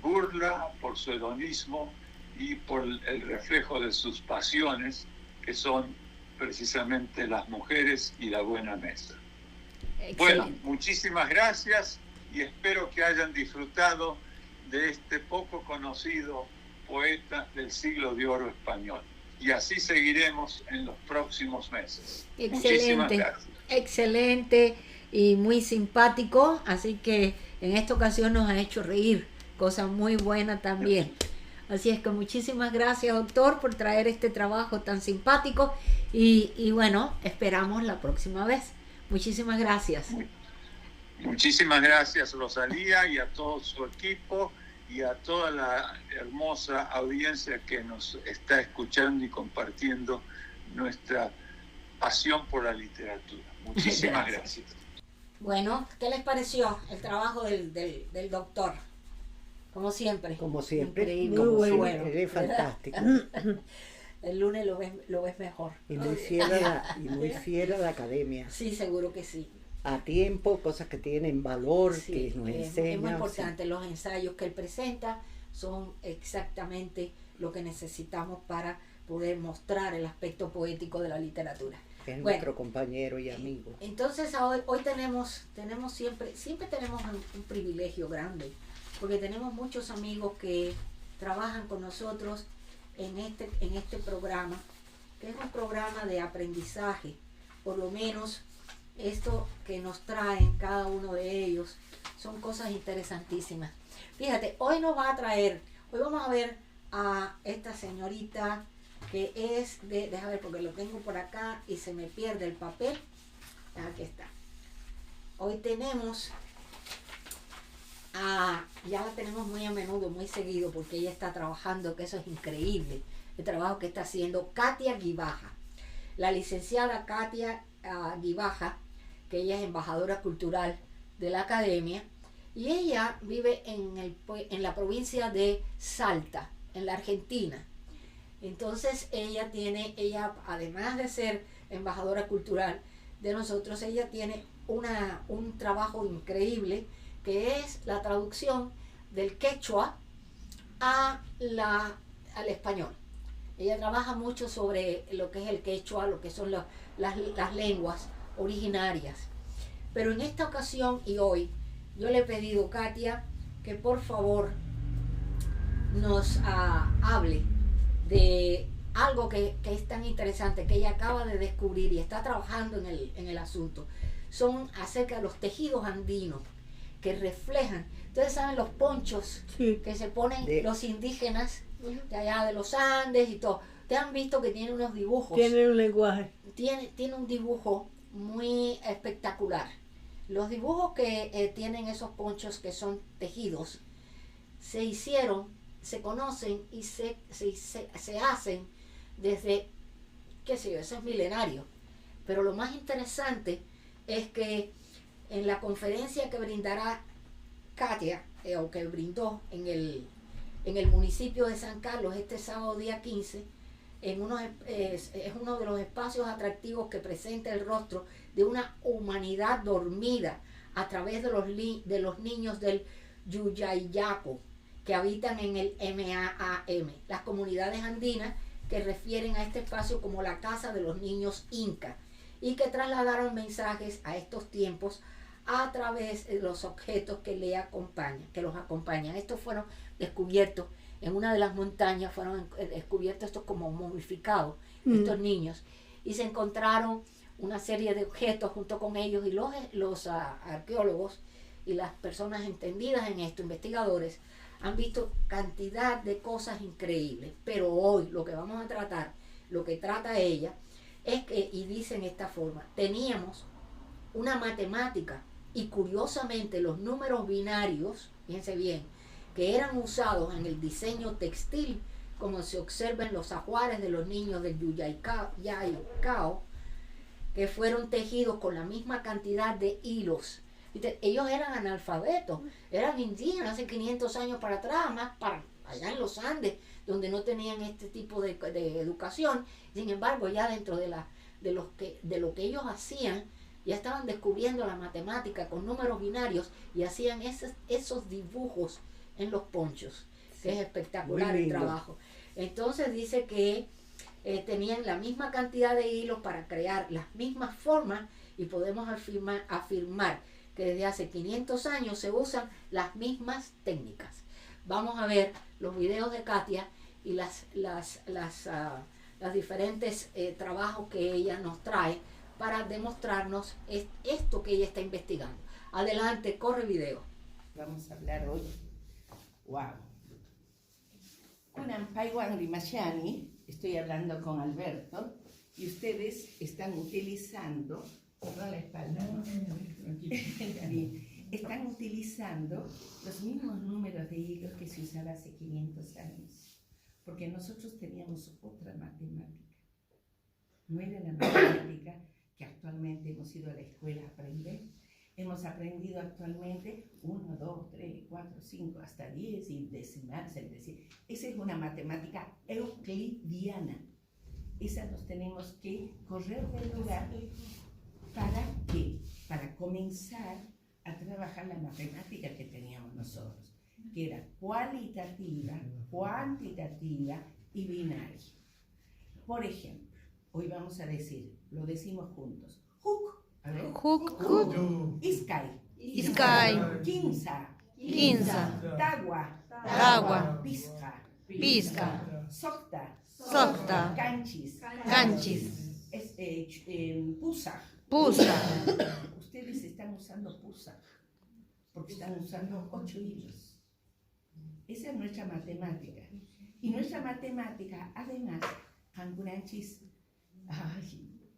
burla, por su hedonismo y por el reflejo de sus pasiones, que son precisamente las mujeres y la buena mesa. Excelente. Bueno, muchísimas gracias y espero que hayan disfrutado de este poco conocido poeta del siglo de oro español. Y así seguiremos en los próximos meses. Excelente, excelente y muy simpático, así que en esta ocasión nos ha hecho reír, cosa muy buena también. Así es que muchísimas gracias, doctor, por traer este trabajo tan simpático y bueno, esperamos la próxima vez. Muchísimas gracias. Muchísimas gracias, Rosalía, y a todo su equipo y a toda la hermosa audiencia que nos está escuchando y compartiendo nuestra pasión por la literatura. Muchísimas gracias. Bueno, ¿qué les pareció el trabajo del doctor? Como siempre. Como siempre. Increíble, como muy siempre, bueno. Eres fantástico. El lunes lo ves mejor. Y muy fiera la academia. Sí, seguro que sí. A tiempo, cosas que tienen valor, sí, que nos enseñan. Es muy importante. Sí. Los ensayos que él presenta son exactamente lo que necesitamos para poder mostrar el aspecto poético de la literatura. Es nuestro compañero y amigo. Entonces hoy tenemos siempre tenemos un privilegio grande, porque tenemos muchos amigos que trabajan con nosotros en este programa, que es un programa de aprendizaje. Por lo menos esto que nos traen cada uno de ellos son cosas interesantísimas. Fíjate, hoy vamos a ver a esta señorita que es déjame ver porque lo tengo por acá y se me pierde el papel. Aquí está. hoy tenemos ya la tenemos muy a menudo, muy seguido, porque ella está trabajando, que eso es increíble, el trabajo que está haciendo Katia Guibaja. La licenciada Katia Guibaja, que ella es embajadora cultural de la academia, y ella vive en la provincia de Salta, en la Argentina. Entonces ella además de ser embajadora cultural de nosotros, ella tiene un trabajo increíble, que es la traducción del quechua al español. Ella trabaja mucho sobre lo que es el quechua, lo que son las lenguas originarias. Pero en esta ocasión y hoy, yo le he pedido, Katia, que por favor nos hable de algo que es tan interesante, que ella acaba de descubrir y está trabajando en el asunto. Son acerca de los tejidos andinos que reflejan. Ustedes saben los ponchos que se ponen los indígenas de allá de los Andes y todo. Ustedes han visto que tiene unos dibujos. Tiene un lenguaje. Tiene un dibujo muy espectacular. Los dibujos que tienen esos ponchos, que son tejidos, se conocen y se hacen desde, qué sé yo, eso es milenario. Pero lo más interesante es que en la conferencia que brindará Katia, o que brindó en el municipio de San Carlos este sábado día 15, es uno de los espacios atractivos que presenta el rostro de una humanidad dormida a través de los niños del Yuyayaco, que habitan en el MAAM, las comunidades andinas que refieren a este espacio como la casa de los niños inca, y que trasladaron mensajes a estos tiempos a través de los objetos que los acompañan. Estos fueron descubiertos en una de las montañas, fueron descubiertos estos como momificados, estos niños, y se encontraron una serie de objetos junto con ellos, y los arqueólogos y las personas entendidas en esto, investigadores, han visto cantidad de cosas increíbles. Pero hoy lo que vamos a tratar, lo que trata ella, es que, y dice en esta forma, teníamos una matemática, y curiosamente los números binarios, fíjense bien, que eran usados en el diseño textil, como se observa en los ajuares de los niños del Yuyaycao, que fueron tejidos con la misma cantidad de hilos. Ellos eran analfabetos, eran indígenas hace 500 años para atrás, más para allá en los Andes, donde no tenían este tipo de educación. Sin embargo, ya dentro de lo que ellos hacían, ya estaban descubriendo la matemática con números binarios, y hacían esos dibujos en los ponchos, que es espectacular el trabajo. Entonces dice que tenían la misma cantidad de hilos para crear las mismas formas, y podemos afirmar que desde hace 500 años se usan las mismas técnicas. Vamos a ver los videos de Katia y las diferentes trabajos que ella nos trae para demostrarnos esto que ella está investigando. Adelante, corre video. Vamos a hablar hoy. Wow. Kunampaiwan Rimashani, estoy hablando con Alberto, y ustedes están utilizando, perdón la espalda, están utilizando los mismos números de hilos que se usaba hace 500 años, porque nosotros teníamos otra matemática. No era la matemática que actualmente hemos ido a la escuela a aprender. Hemos aprendido actualmente 1, 2, 3, 4, 5, hasta 10 y decimarse, es decir, esa es una matemática euclidiana. Esa nos tenemos que correr del lugar. ¿Para qué? Para comenzar a trabajar la matemática que teníamos nosotros, que era cualitativa, cuantitativa y binaria. Por ejemplo, hoy vamos a decir, lo decimos juntos, Huk, a ver, Huk, Iskay, Kinsa, Tagua, Pisca, Sokta, Canchis, Pusa. Ustedes están usando Pusa, porque están usando 8 hilos. Esa es nuestra matemática. Y nuestra matemática, además, Cangunanchis,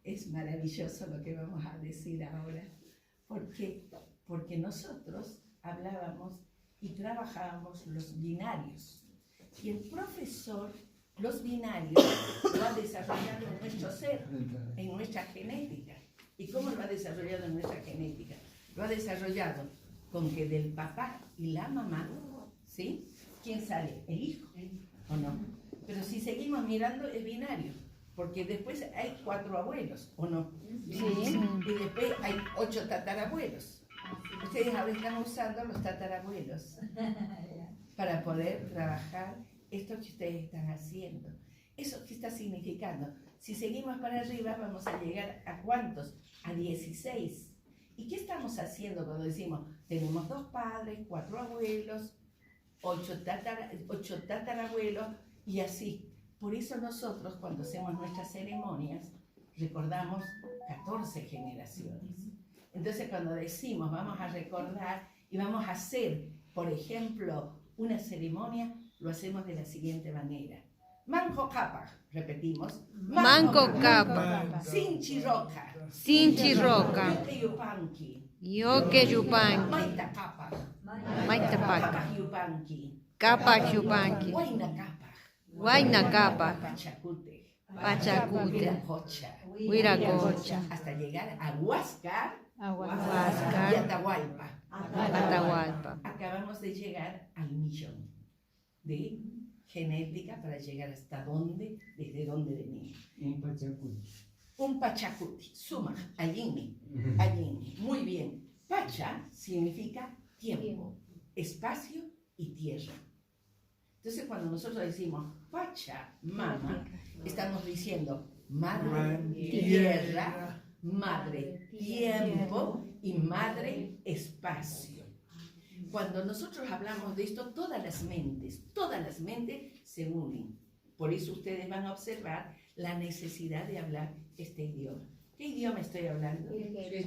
es maravilloso lo que vamos a decir ahora, ¿Por qué? Porque nosotros hablábamos y trabajábamos los binarios. Y el profesor, los binarios, lo ha desarrollado en nuestro ser, en nuestra genética. ¿Y cómo lo ha desarrollado en nuestra genética? Lo ha desarrollado con que del papá y la mamá, ¿sí? ¿Quién sale? El hijo, ¿o no? Pero si seguimos mirando, es binario, porque después hay 4 abuelos, ¿o no? Sí. Y después hay 8 tatarabuelos. Ustedes ahora están usando los tatarabuelos para poder trabajar esto que ustedes están haciendo. ¿Eso qué está significando? Si seguimos para arriba, vamos a llegar ¿a cuántos? A 16. ¿Y qué estamos haciendo cuando decimos, tenemos 2 padres, 4 abuelos, 8 tatarabuelos y así? Por eso nosotros, cuando hacemos nuestras ceremonias, recordamos 14 generaciones. Entonces, cuando decimos, vamos a recordar y vamos a hacer, por ejemplo, una ceremonia, lo hacemos de la siguiente manera. Manco capa, repetimos. Manco capa. Sinchi roca. Sinchi roca. Yoke yupanqui. Yoke yupanqui. Maita capa. Maita Capa paca. yupanqui. Capa yupanqui. Huayna capa. Huayna capa. Pachacute. Pachacute. Huiracocha. Huiracocha. Hasta llegar a Huáscar y Huáscar. Atahualpa. Atahualpa. Acabamos de llegar al millón de genética para llegar hasta dónde, desde dónde venimos. Un pachacuti, suma, allí. Muy bien. Pacha significa tiempo, espacio y tierra. Entonces, cuando nosotros decimos Pacha, Mama, estamos diciendo madre tierra, madre tiempo y madre espacio. Cuando nosotros hablamos de esto, todas las mentes se unen. Por eso ustedes van a observar la necesidad de hablar este idioma. ¿Qué idioma estoy hablando?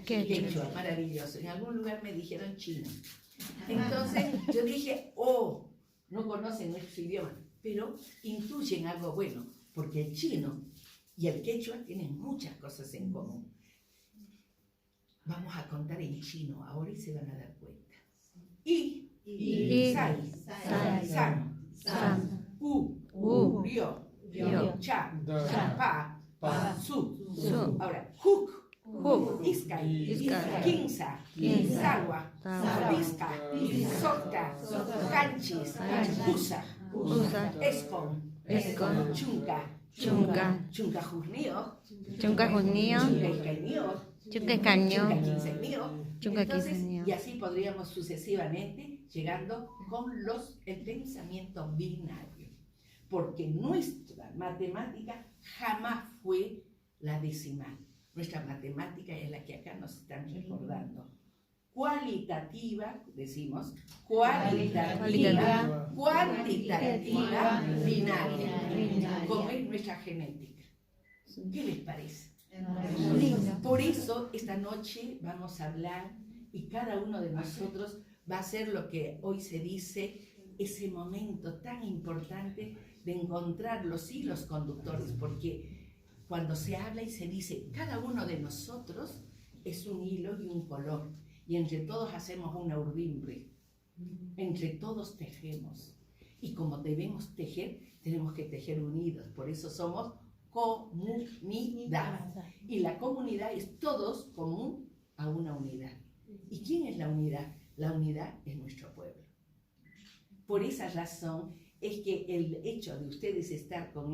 Quechua, maravilloso. En algún lugar me dijeron chino. Entonces yo dije, no conocen nuestro idioma, pero intuyen algo bueno, porque el chino y el quechua tienen muchas cosas en común. Vamos a contar en chino ahora y se van a dar cuenta. Sai, san, rio, cha, pa, su. Ahora, hook, iskai, quinza, sagua, visca, socta, canchis, usa, escon, chunca jurnio, Entonces, y así podríamos sucesivamente llegando con el pensamiento binario, porque nuestra matemática jamás fue la decimal. Nuestra matemática es la que acá nos están recordando. Cualitativa, decimos, cuantitativa, binaria, como es nuestra genética. ¿Qué les parece? Por eso esta noche vamos a hablar y cada uno de nosotros va a hacer lo que hoy se dice, ese momento tan importante de encontrar los hilos conductores, porque cuando se habla y se dice cada uno de nosotros es un hilo y un color, y entre todos hacemos una urdimbre, entre todos tejemos, y como debemos tejer, tenemos que tejer unidos, por eso somos comunidad. Y la comunidad es todos común a una unidad. ¿Y quién es la unidad? La unidad es nuestro pueblo. Por esa razón es que el hecho de ustedes estar con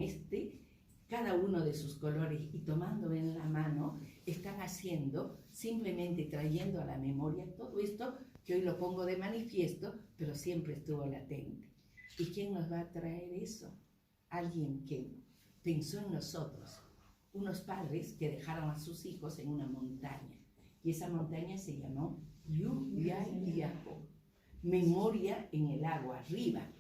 cada uno de sus colores y tomando en la mano, están haciendo, simplemente trayendo a la memoria todo esto que hoy lo pongo de manifiesto, pero siempre estuvo latente. ¿Y quién nos va a traer eso? Alguien que pensó en nosotros, unos padres que dejaron a sus hijos en una montaña, y esa montaña se llamó Yuyayapo, memoria en el agua, arriba,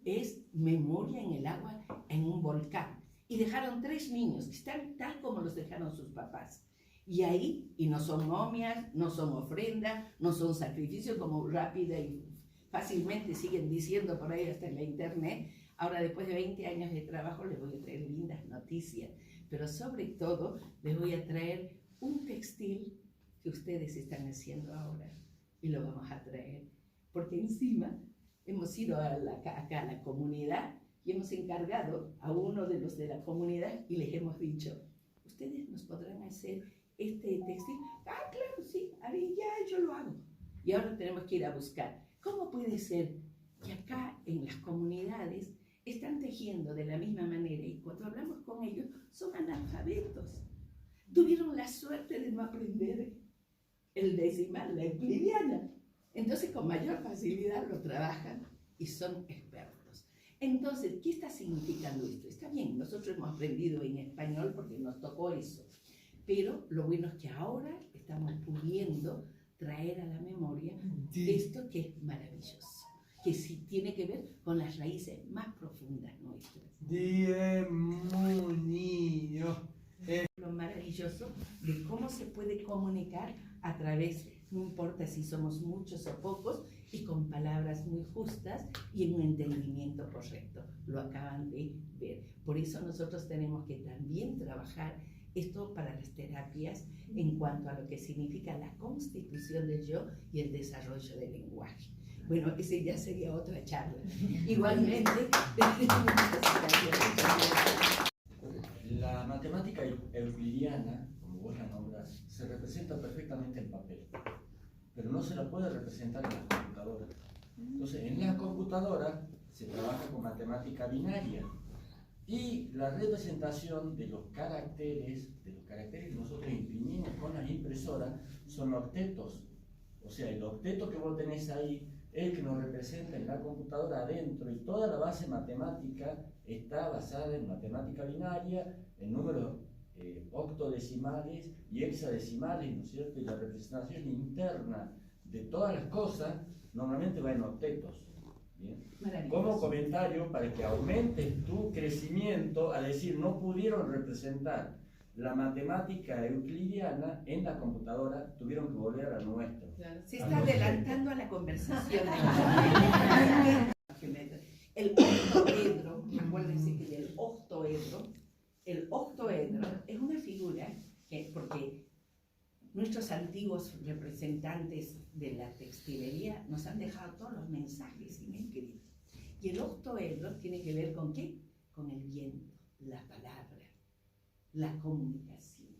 es memoria en el agua en un volcán, y dejaron 3 niños, que están tal como los dejaron sus papás, y ahí, y no son momias, no son ofrendas, no son sacrificios como rápida y fácilmente siguen diciendo por ahí hasta en la internet. Ahora, después de 20 años de trabajo, les voy a traer lindas noticias, pero sobre todo les voy a traer un textil que ustedes están haciendo ahora y lo vamos a traer. Porque encima hemos ido acá a la comunidad y hemos encargado a uno de los de la comunidad y les hemos dicho, ¿ustedes nos podrán hacer este textil? Ah, claro, sí, a ver, ya yo lo hago. Y ahora tenemos que ir a buscar. ¿Cómo puede ser que acá en las comunidades están tejiendo de la misma manera y cuando hablamos con ellos son analfabetos? Tuvieron la suerte de no aprender el decimal, la euclidiana. Entonces con mayor facilidad lo trabajan y son expertos. Entonces, ¿qué está significando esto? Está bien, nosotros hemos aprendido en español porque nos tocó eso, pero lo bueno es que ahora estamos pudiendo traer a la memoria esto que es maravilloso, que sí tiene que ver con las raíces más profundas nuestras. Lo maravilloso de cómo se puede comunicar a través, no importa si somos muchos o pocos, y con palabras muy justas y en un entendimiento correcto. Lo acaban de ver. Por eso nosotros tenemos que también trabajar esto para las terapias en cuanto a lo que significa la constitución del yo y el desarrollo del lenguaje. Bueno, ese ya sería otra charla. Igualmente, la matemática euclidiana, como vos la nombras, se representa perfectamente en papel, pero no se la puede representar en la computadora. Entonces, en la computadora se trabaja con matemática binaria y la representación de los caracteres que nosotros imprimimos con las impresoras son octetos. O sea, el octeto que vos tenés ahí es el que nos representa en la computadora adentro, y toda la base matemática está basada en matemática binaria, en números octodecimales y hexadecimales, ¿no es cierto? Y la representación interna de todas las cosas normalmente va en octetos. ¿Bien? Como comentario, para que aumentes tu crecimiento, a decir, no pudieron representar la matemática euclidiana en la computadora, tuvieron que volver a la nuestra. Claro, se está adelantando a la conversación. El octoedro, acuérdense que el octoedro es una figura que, porque nuestros antiguos representantes de la textilería nos han dejado todos los mensajes en escrito. Y el octoedro tiene que ver con ¿qué? Con el viento, la palabra, la comunicación.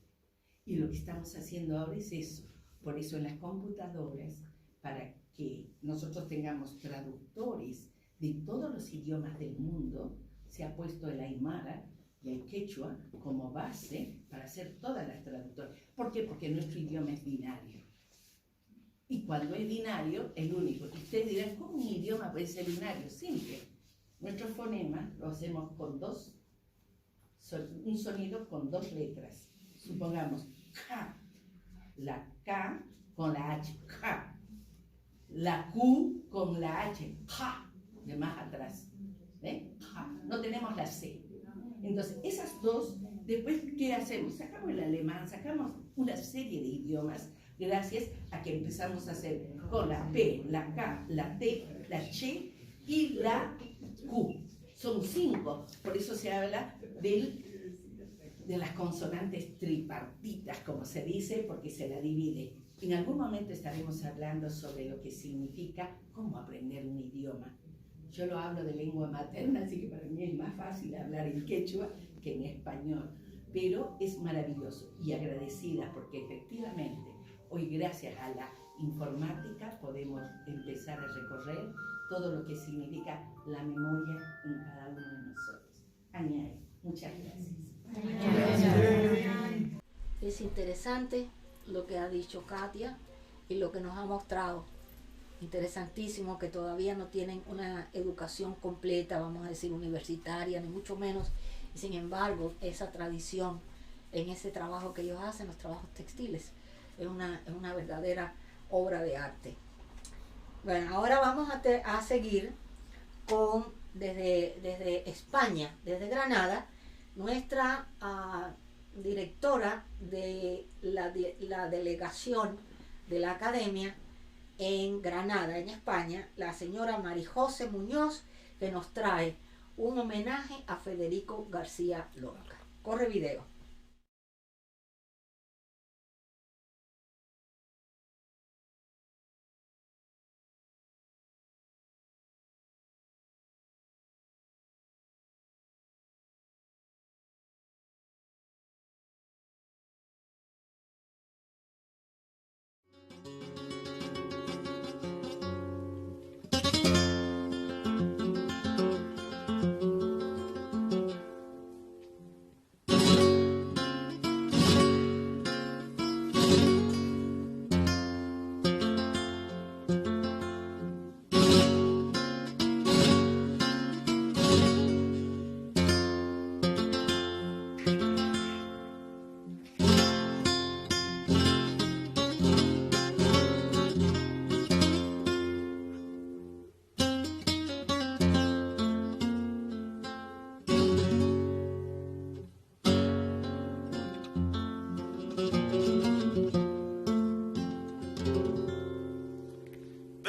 Y lo que estamos haciendo ahora es eso. Por eso en las computadoras, para que nosotros tengamos traductores de todos los idiomas del mundo, se ha puesto el aymara y el quechua como base para hacer todas las traducciones. ¿Por qué? Porque nuestro idioma es binario. Y cuando es binario, el único. Y ustedes dirán, ¿cómo un idioma puede ser binario? Simple. Nuestro fonema lo hacemos con un sonido con dos letras. Supongamos, K. La K con la H, K. La Q con la H, K. De más atrás. ¿Ven? No tenemos la C. Entonces, esas dos, después, ¿qué hacemos? Sacamos el alemán, sacamos una serie de idiomas, gracias a que empezamos a hacer con la P, la K, la T, la Ch y la Q. Son 5, por eso se habla de las consonantes tripartitas, como se dice, porque se la divide. En algún momento estaremos hablando sobre lo que significa cómo aprender un idioma. Yo lo hablo de lengua materna, así que para mí es más fácil hablar en quechua que en español. Pero es maravilloso y agradecida porque efectivamente hoy, gracias a la informática, podemos empezar a recorrer todo lo que significa la memoria en cada uno de nosotros. Añade, muchas gracias. Es interesante lo que ha dicho Katia y lo que nos ha mostrado. Interesantísimo, que todavía no tienen una educación completa, vamos a decir universitaria, ni mucho menos, y sin embargo esa tradición en ese trabajo que ellos hacen, los trabajos textiles, es una verdadera obra de arte. Bueno, ahora vamos a seguir con desde España, desde Granada, nuestra directora de la delegación de la academia en Granada, en España, la señora Marijose Muñoz, que nos trae un homenaje a Federico García Lorca. Corre video.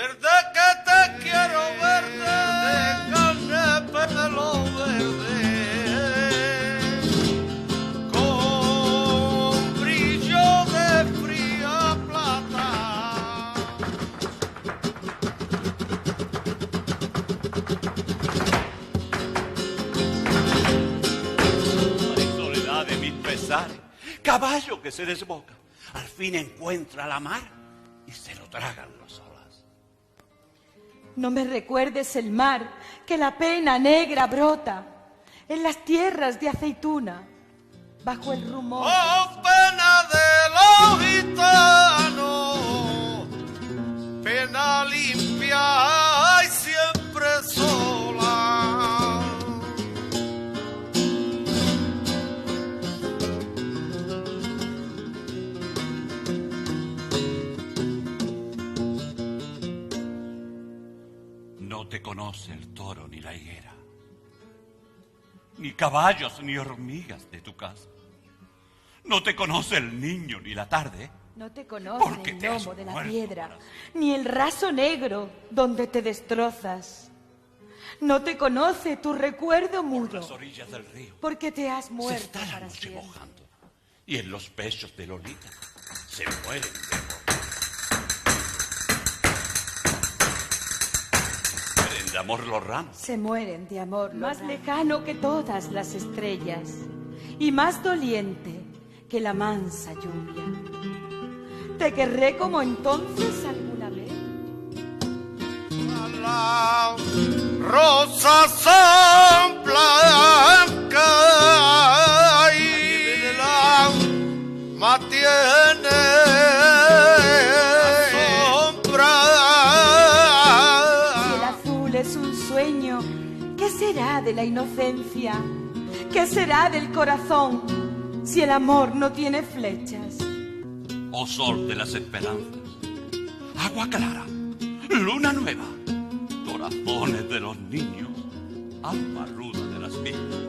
Verde que te quiero verde, de carne pelo verde, con brillo de fría plata. Hay soledad de mis pesares, caballo que se desboca, al fin encuentra la mar y se lo tragan los olas. No me recuerdes el mar, que la pena negra brota en las tierras de aceituna, bajo el rumor. Oh, pena de los gitanos, pena limpia y siempre sola. No te conoce el toro ni la higuera, ni caballos ni hormigas de tu casa. No te conoce el niño ni la tarde. No te conoce el lomo de la piedra, ni el raso negro donde te destrozas. No te conoce tu recuerdo mudo, Por las orillas del río porque te has se muerto está la para noche siempre. mojando, y en los pechos de Lolita se mueren de amor. Mueren de amor los ramos. Se mueren de amor más lejano que todas las estrellas y más doliente que la mansa lluvia. Te querré como entonces alguna vez. Las rosas son blancas y la mantiene sombra. Si el azul es un sueño, ¿qué será de la inocencia? ¿Qué será del corazón si el amor no tiene flechas? Oh sol de las esperanzas, agua clara, luna nueva, corazones de los niños, alma ruda de las vidas.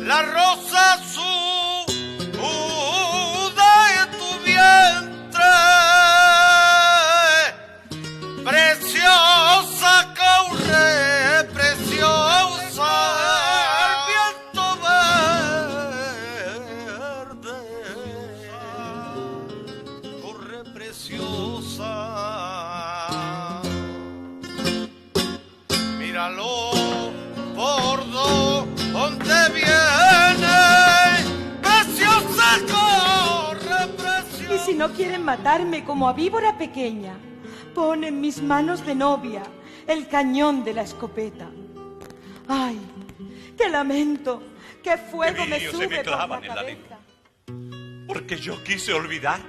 La rosa suda en tu vientre, preciosa corre, preciosa, el viento verde, corre preciosa, míralo por donde viene, preciosa corre, preciosa. Y si no quieren matarme como a víbora pequeña, pon en mis manos de novia el cañón de la escopeta. ¡Ay, qué lamento! ¡Qué fuego me vidrios se sube me por la clavan en la cabeza! Porque yo quise olvidar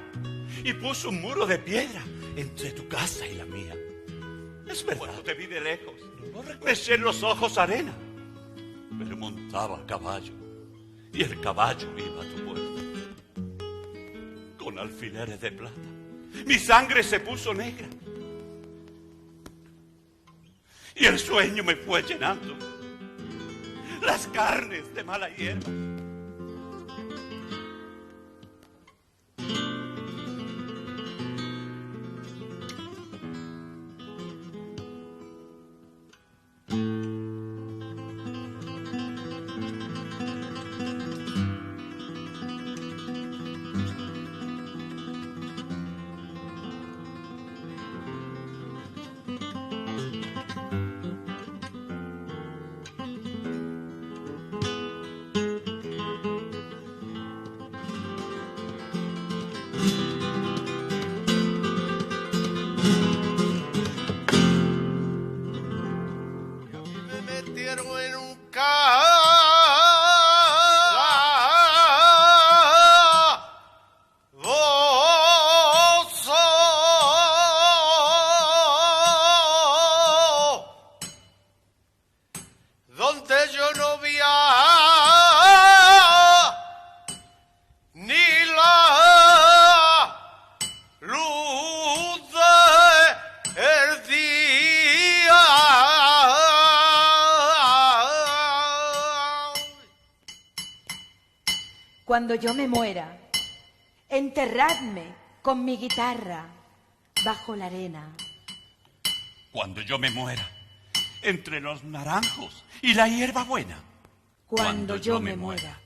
y puse un muro de piedra entre tu casa y la mía. Es verdad, cuando te vi de lejos, me eché en los ojos arena, pero montaba a caballo y el caballo iba a tu puerta con alfileres de plata. Mi sangre se puso negra y el sueño me fue llenando las carnes de mala hierba. En un calabozo Cuando yo me muera, enterradme con mi guitarra bajo la arena. Cuando yo me muera, entre los naranjos y la hierba buena. Cuando yo me muera.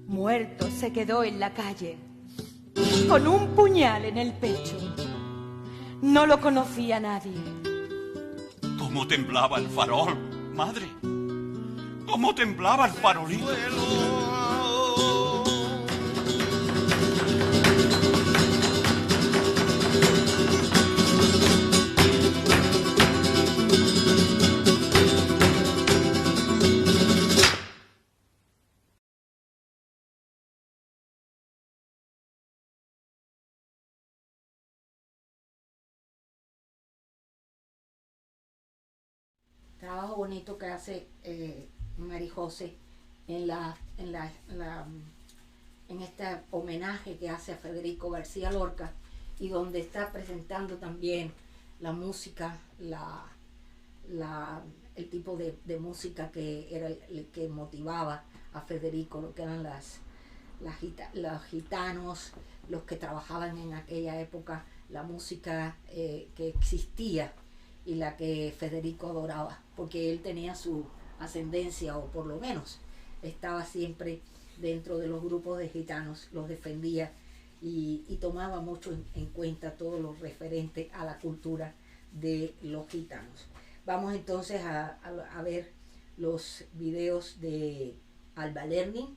Muerto se quedó en la calle, con un puñal en el pecho. No lo conocía nadie. ¿Cómo temblaba el farol, madre? ¿Cómo temblaba el farolito? Trabajo bonito que hace Mari José en este homenaje que hace a Federico García Lorca, y donde está presentando también la música, el tipo de música que era el que motivaba a Federico, lo que eran los gitanos, los que trabajaban en aquella época, la música que existía y la que Federico adoraba, porque él tenía su ascendencia, o por lo menos estaba siempre dentro de los grupos de gitanos, los defendía y tomaba mucho en cuenta todo lo referente a la cultura de los gitanos. Vamos entonces a ver los videos de Alba Lerning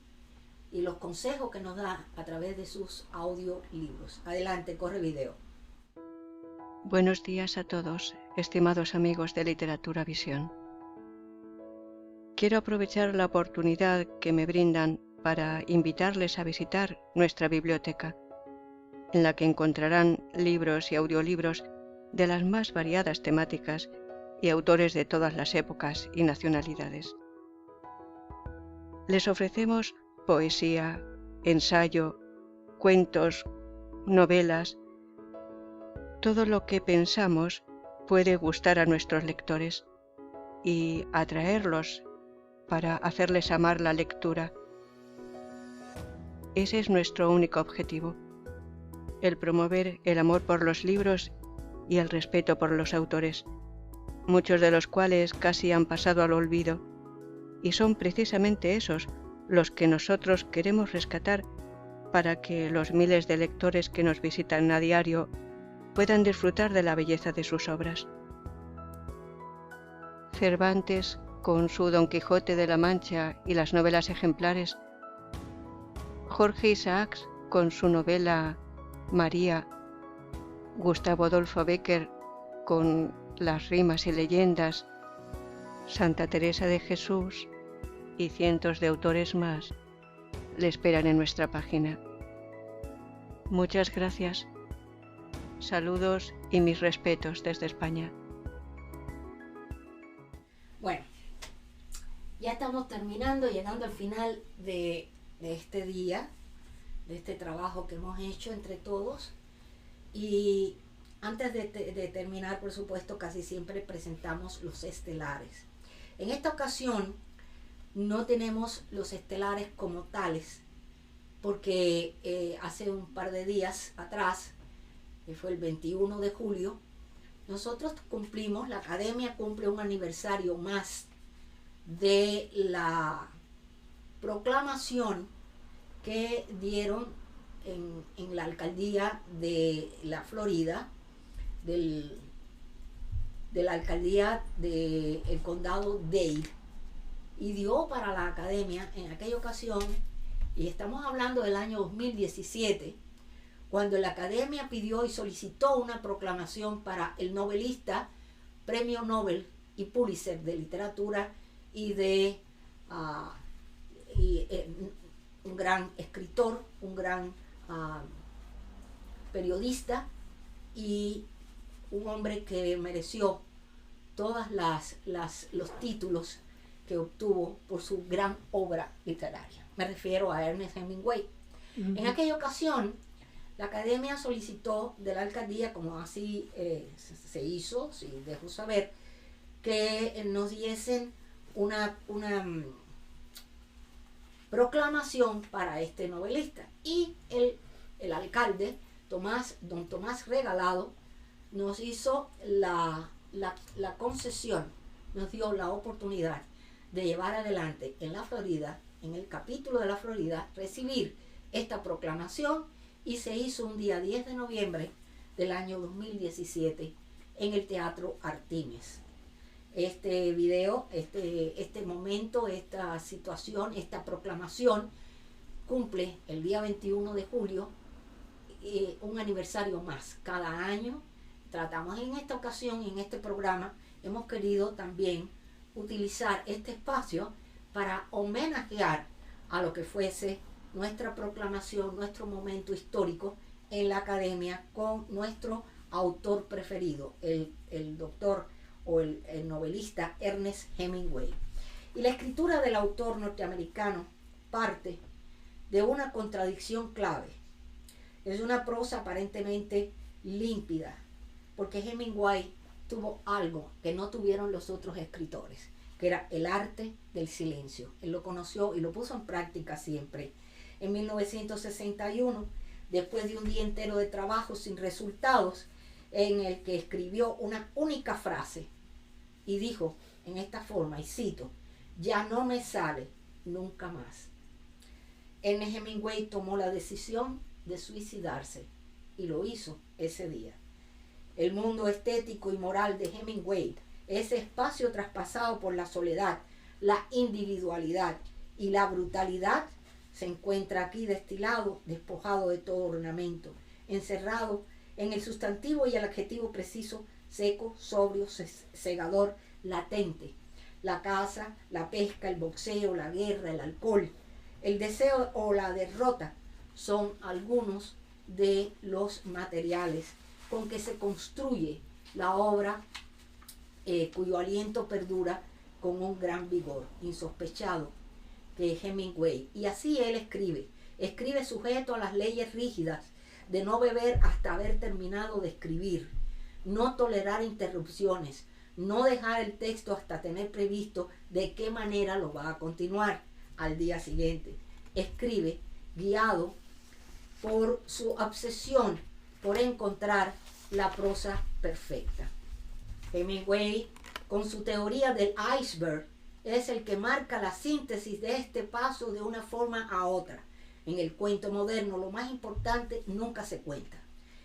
y los consejos que nos da a través de sus audiolibros. Adelante, corre video. Buenos días a todos, estimados amigos de Literatura Visión. Quiero aprovechar la oportunidad que me brindan para invitarles a visitar nuestra biblioteca, en la que encontrarán libros y audiolibros de las más variadas temáticas y autores de todas las épocas y nacionalidades. Les ofrecemos poesía, ensayo, cuentos, novelas. Todo lo que pensamos puede gustar a nuestros lectores y atraerlos para hacerles amar la lectura. Ese es nuestro único objetivo, el promover el amor por los libros y el respeto por los autores, muchos de los cuales casi han pasado al olvido, y son precisamente esos los que nosotros queremos rescatar para que los miles de lectores que nos visitan a diario puedan disfrutar de la belleza de sus obras. Cervantes, con su Don Quijote de la Mancha y las novelas ejemplares, Jorge Isaacs, con su novela María, Gustavo Adolfo Bécquer, con las rimas y leyendas, Santa Teresa de Jesús y cientos de autores más, le esperan en nuestra página. Muchas gracias. Saludos y mis respetos desde España. Bueno, ya estamos terminando, llegando al final de este día, de este trabajo que hemos hecho entre todos. Y antes de terminar, por supuesto, casi siempre presentamos los estelares. En esta ocasión no tenemos los estelares como tales, porque hace un par de días atrás, que fue el 21 de julio, nosotros la Academia cumple un aniversario más de la proclamación que dieron en la alcaldía de la Florida, de la alcaldía del condado Dade, y dio para la Academia en aquella ocasión, y estamos hablando del año 2017, cuando la Academia pidió y solicitó una proclamación para el novelista, Premio Nobel y Pulitzer de Literatura y un gran escritor, un gran periodista y un hombre que mereció todos los títulos que obtuvo por su gran obra literaria. Me refiero a Ernest Hemingway. En aquella ocasión, La academia solicitó de la alcaldía, como así se hizo, sí, dejó saber, que nos diesen una proclamación para este novelista. Y el alcalde, don Tomás Regalado, nos hizo la concesión, nos dio la oportunidad de llevar adelante en la Florida, en el capítulo de la Florida, recibir esta proclamación, y se hizo un día 10 de noviembre del año 2017 en el Teatro Artimes. Este video, este momento, esta situación, esta proclamación cumple el día 21 de julio un aniversario más. Cada año tratamos, en esta ocasión, en este programa, hemos querido también utilizar este espacio para homenajear a lo que fuese nuestra proclamación, nuestro momento histórico en la academia, con nuestro autor preferido, el doctor o el novelista Ernest Hemingway. Y la escritura del autor norteamericano parte de una contradicción clave. Es una prosa aparentemente límpida, porque Hemingway tuvo algo que no tuvieron los otros escritores, que era el arte del silencio. Él lo conoció y lo puso en práctica siempre. En 1961, después de un día entero de trabajo sin resultados, en el que escribió una única frase y dijo en esta forma, y cito: "Ya no me sale nunca más". Ernest Hemingway tomó la decisión de suicidarse y lo hizo ese día. El mundo estético y moral de Hemingway, ese espacio traspasado por la soledad, la individualidad y la brutalidad, se encuentra aquí destilado, despojado de todo ornamento, encerrado en el sustantivo y el adjetivo preciso, seco, sobrio, cegador, latente. La caza, la pesca, el boxeo, la guerra, el alcohol, el deseo o la derrota son algunos de los materiales con que se construye la obra cuyo aliento perdura con un gran vigor insospechado de Hemingway. Y así él escribe sujeto a las leyes rígidas de no beber hasta haber terminado de escribir, no tolerar interrupciones, no dejar el texto hasta tener previsto de qué manera lo va a continuar al día siguiente. Escribe guiado por su obsesión por encontrar la prosa perfecta. Hemingway, con su teoría del iceberg, es el que marca la síntesis de este paso de una forma a otra. En el cuento moderno, lo más importante nunca se cuenta.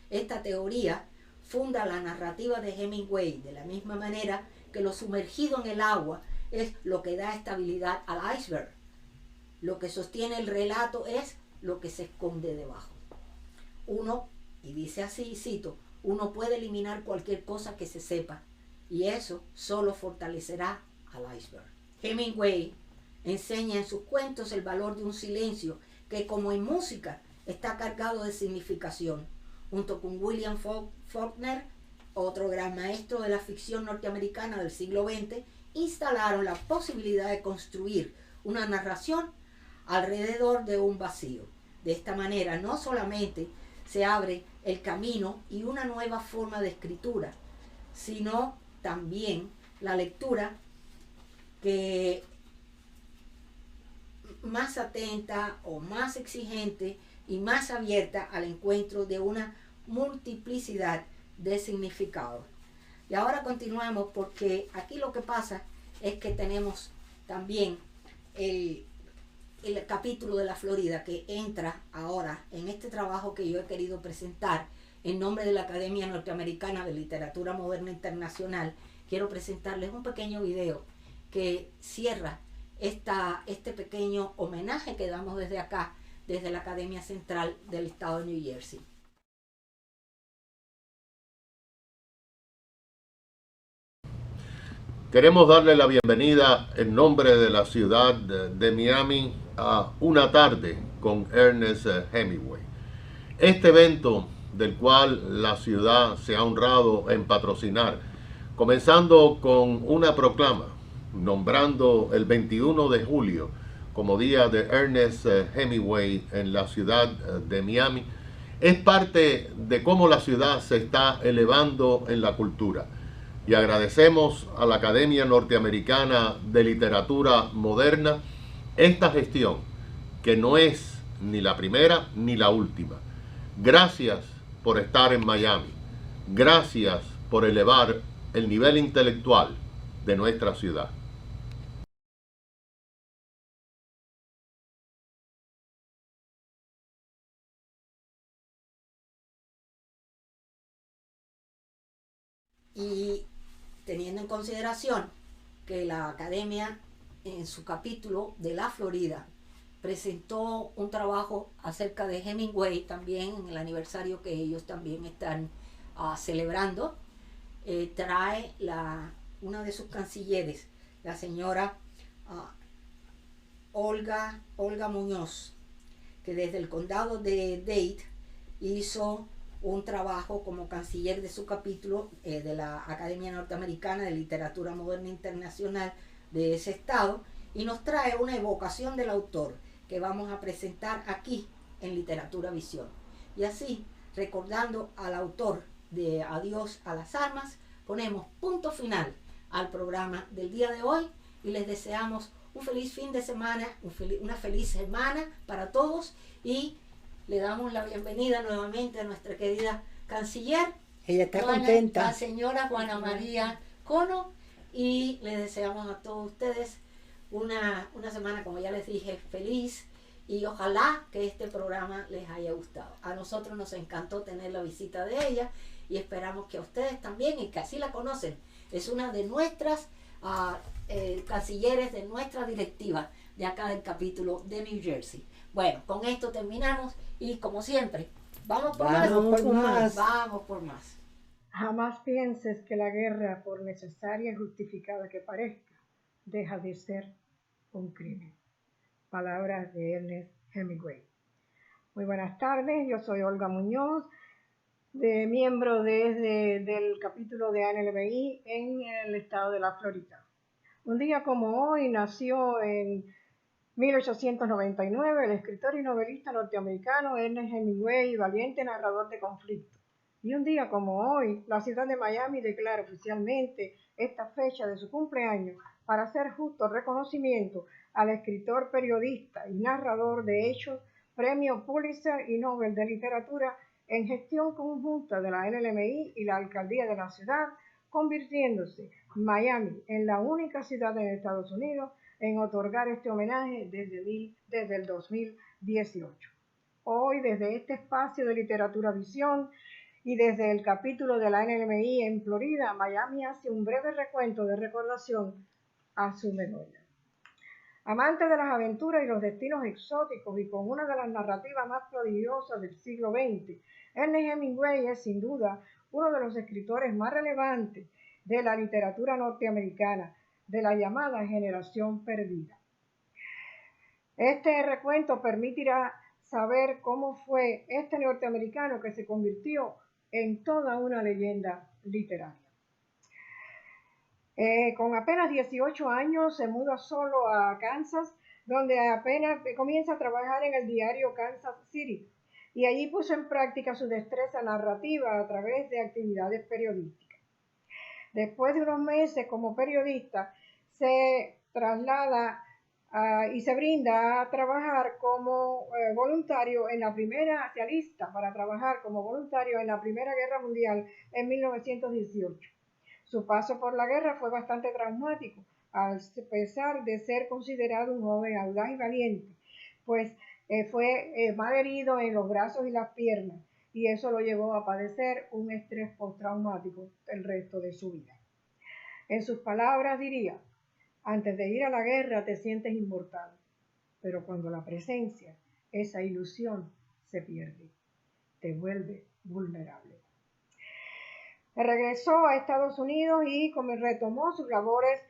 Esta teoría funda la narrativa de Hemingway de la misma manera que lo sumergido en el agua es lo que da estabilidad al iceberg. Lo que sostiene el relato es lo que se esconde debajo. Uno, y dice así, cito: "Uno puede eliminar cualquier cosa que se sepa, y eso solo fortalecerá al iceberg". Hemingway enseña en sus cuentos el valor de un silencio que, como en música, está cargado de significación. Junto con William Faulkner, otro gran maestro de la ficción norteamericana del siglo XX, instalaron la posibilidad de construir una narración alrededor de un vacío. De esta manera, no solamente se abre el camino y una nueva forma de escritura, sino también la lectura que más atenta o más exigente y más abierta al encuentro de una multiplicidad de significados. Y ahora continuamos, porque aquí lo que pasa es que tenemos también el capítulo de la Florida que entra ahora en este trabajo que yo he querido presentar en nombre de la Academia Norteamericana de Literatura Moderna Internacional. Quiero presentarles un pequeño video que cierra este pequeño homenaje que damos desde acá, desde la Academia Central del Estado de New Jersey. Queremos darle la bienvenida en nombre de la ciudad de Miami a Una tarde con Ernest Hemingway. Este evento, del cual la ciudad se ha honrado en patrocinar, comenzando con una proclama, nombrando el 21 de julio como día de Ernest Hemingway en la ciudad de Miami, Es parte de cómo la ciudad se está elevando en la cultura. Y agradecemos a la Academia Norteamericana de Literatura Moderna esta gestión, que no es ni la primera ni la última. Gracias por estar en Miami. Gracias por elevar el nivel intelectual de nuestra ciudad. Y teniendo en consideración que la Academia en su capítulo de la Florida presentó un trabajo acerca de Hemingway también en el aniversario que ellos también están celebrando, trae una de sus cancilleres, la señora Olga Muñoz, que desde el condado de Dade hizo un trabajo como canciller de su capítulo de la Academia Norteamericana de Literatura Moderna Internacional de ese estado, y nos trae una evocación del autor que vamos a presentar aquí en Literatura Visión. Y así, recordando al autor de Adiós a las Armas, ponemos punto final al programa del día de hoy y les deseamos un feliz fin de semana, una feliz semana para todos, y le damos la bienvenida nuevamente a nuestra querida canciller. Ella está contenta. La señora Juana María Cono, y les deseamos a todos ustedes una semana, como ya les dije, feliz, y ojalá que este programa les haya gustado. A nosotros nos encantó tener la visita de ella y esperamos que a ustedes también, y que así la conocen. Es una de nuestras cancilleres, de nuestra directiva de acá del capítulo de New Jersey. Bueno, con esto terminamos y como siempre, vamos por más. Vamos por más. Jamás pienses que la guerra, por necesaria y justificada que parezca, deja de ser un crimen. Palabras de Ernest Hemingway. Muy buenas tardes, yo soy Olga Muñoz, miembro del capítulo de ANLBI en el estado de la Florida. Un día como hoy nació en 1899 el escritor y novelista norteamericano Ernest Hemingway, valiente narrador de conflictos. Y un día como hoy, la ciudad de Miami declara oficialmente esta fecha de su cumpleaños para hacer justo reconocimiento al escritor, periodista y narrador de hechos, premio Pulitzer y Nobel de Literatura en gestión conjunta de la NLMI y la alcaldía de la ciudad, convirtiéndose Miami en la única ciudad en Estados Unidos en otorgar este homenaje desde el 2018. Hoy, desde este espacio de Literatura Visión y desde el capítulo de la NLMI en Florida, Miami hace un breve recuento de recordación a su memoria. Amante de las aventuras y los destinos exóticos y con una de las narrativas más prodigiosas del siglo XX, Ernest Hemingway es sin duda uno de los escritores más relevantes de la literatura norteamericana, de la llamada generación perdida. Este recuento permitirá saber cómo fue este norteamericano que se convirtió en toda una leyenda literaria. Con apenas 18 años se muda solo a Kansas, donde apenas comienza a trabajar en el diario Kansas City, y allí puso en práctica su destreza narrativa a través de actividades periodísticas. Después de unos meses como periodista, se traslada y se brinda a trabajar como voluntario en la primera, se alista para trabajar como voluntario en la Primera Guerra Mundial en 1918. Su paso por la guerra fue bastante traumático, a pesar de ser considerado un joven audaz y valiente, pues fue mal herido en los brazos y las piernas, y eso lo llevó a padecer un estrés postraumático el resto de su vida. En sus palabras diría: antes de ir a la guerra te sientes inmortal, pero cuando la presencia, esa ilusión, se pierde, te vuelve vulnerable. Regresó a Estados Unidos y retomó sus labores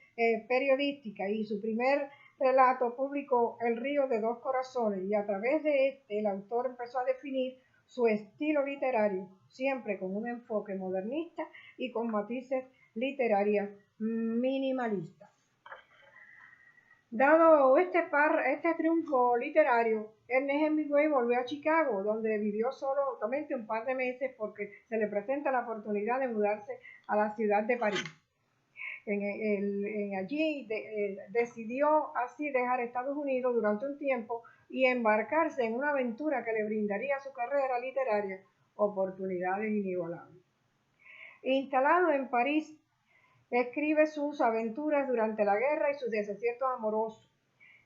periodísticas, y su primer relato publicó El río de dos corazones, y a través de este el autor empezó a definir su estilo literario, siempre con un enfoque modernista y con matices literarios minimalistas. Dado este triunfo literario, Ernest Hemingway volvió a Chicago, donde vivió solamente un par de meses porque se le presenta la oportunidad de mudarse a la ciudad de París. Allí decidió así dejar Estados Unidos durante un tiempo y embarcarse en una aventura que le brindaría a su carrera literaria oportunidades inigualables. Instalado en París, escribe sus aventuras durante la guerra y sus desaciertos amorosos.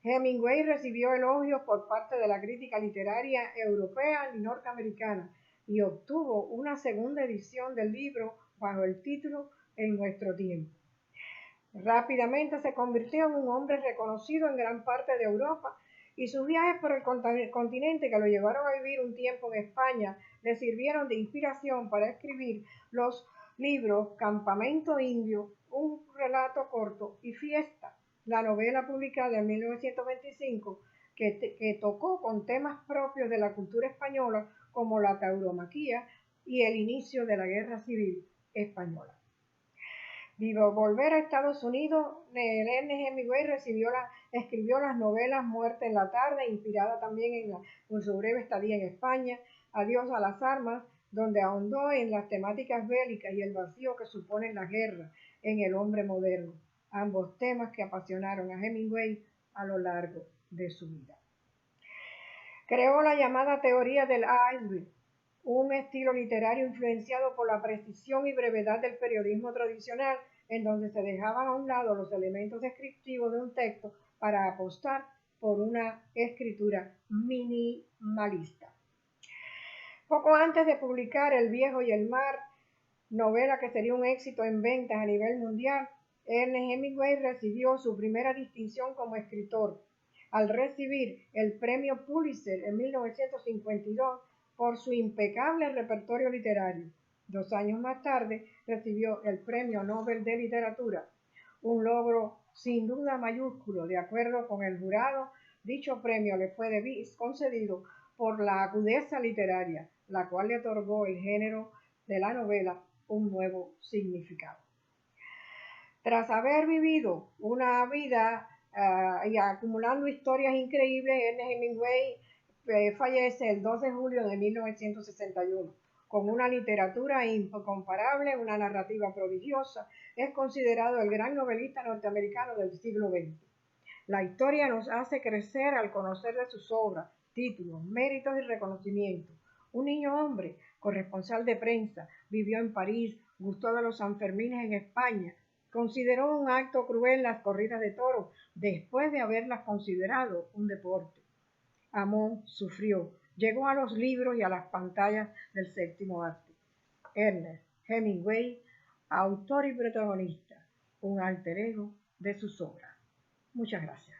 Hemingway recibió elogios por parte de la crítica literaria europea y norteamericana y obtuvo una segunda edición del libro bajo el título En nuestro tiempo. Rápidamente se convirtió en un hombre reconocido en gran parte de Europa y sus viajes por el continente, que lo llevaron a vivir un tiempo en España, le sirvieron de inspiración para escribir los libros Campamento Indio, un relato corto, y Fiesta, la novela publicada en 1925, que tocó con temas propios de la cultura española como la tauromaquia y el inicio de la Guerra Civil Española. Volver a Estados Unidos, Ernest Hemingway escribió las novelas Muerte en la tarde, inspirada también en su breve estadía en España, Adiós a las armas, donde ahondó en las temáticas bélicas y el vacío que suponen las guerras en el hombre moderno, ambos temas que apasionaron a Hemingway a lo largo de su vida. Creó la llamada teoría del iceberg, un estilo literario influenciado por la precisión y brevedad del periodismo tradicional, en donde se dejaban a un lado los elementos descriptivos de un texto para apostar por una escritura minimalista. Poco antes de publicar El viejo y el mar, novela que sería un éxito en ventas a nivel mundial, Ernest Hemingway recibió su primera distinción como escritor, al recibir el premio Pulitzer en 1952 por su impecable repertorio literario. 2 años más tarde recibió el Premio Nobel de Literatura, un logro sin duda mayúsculo. De acuerdo con el jurado, dicho premio le fue concedido por la agudeza literaria, la cual le otorgó el género de la novela un nuevo significado. Tras haber vivido una vida y acumulando historias increíbles, Ernest Hemingway fallece el 2 de julio de 1961. Con una literatura incomparable, una narrativa prodigiosa, es considerado el gran novelista norteamericano del siglo XX. La historia nos hace crecer al conocer de sus obras, títulos, méritos y reconocimientos. Un niño hombre, corresponsal de prensa, vivió en París, gustó de los Sanfermines en España, consideró un acto cruel las corridas de toros después de haberlas considerado un deporte. Amó, sufrió, llegó a los libros y a las pantallas del séptimo arte. Ernest Hemingway, autor y protagonista, un alter ego de sus obras. Muchas gracias.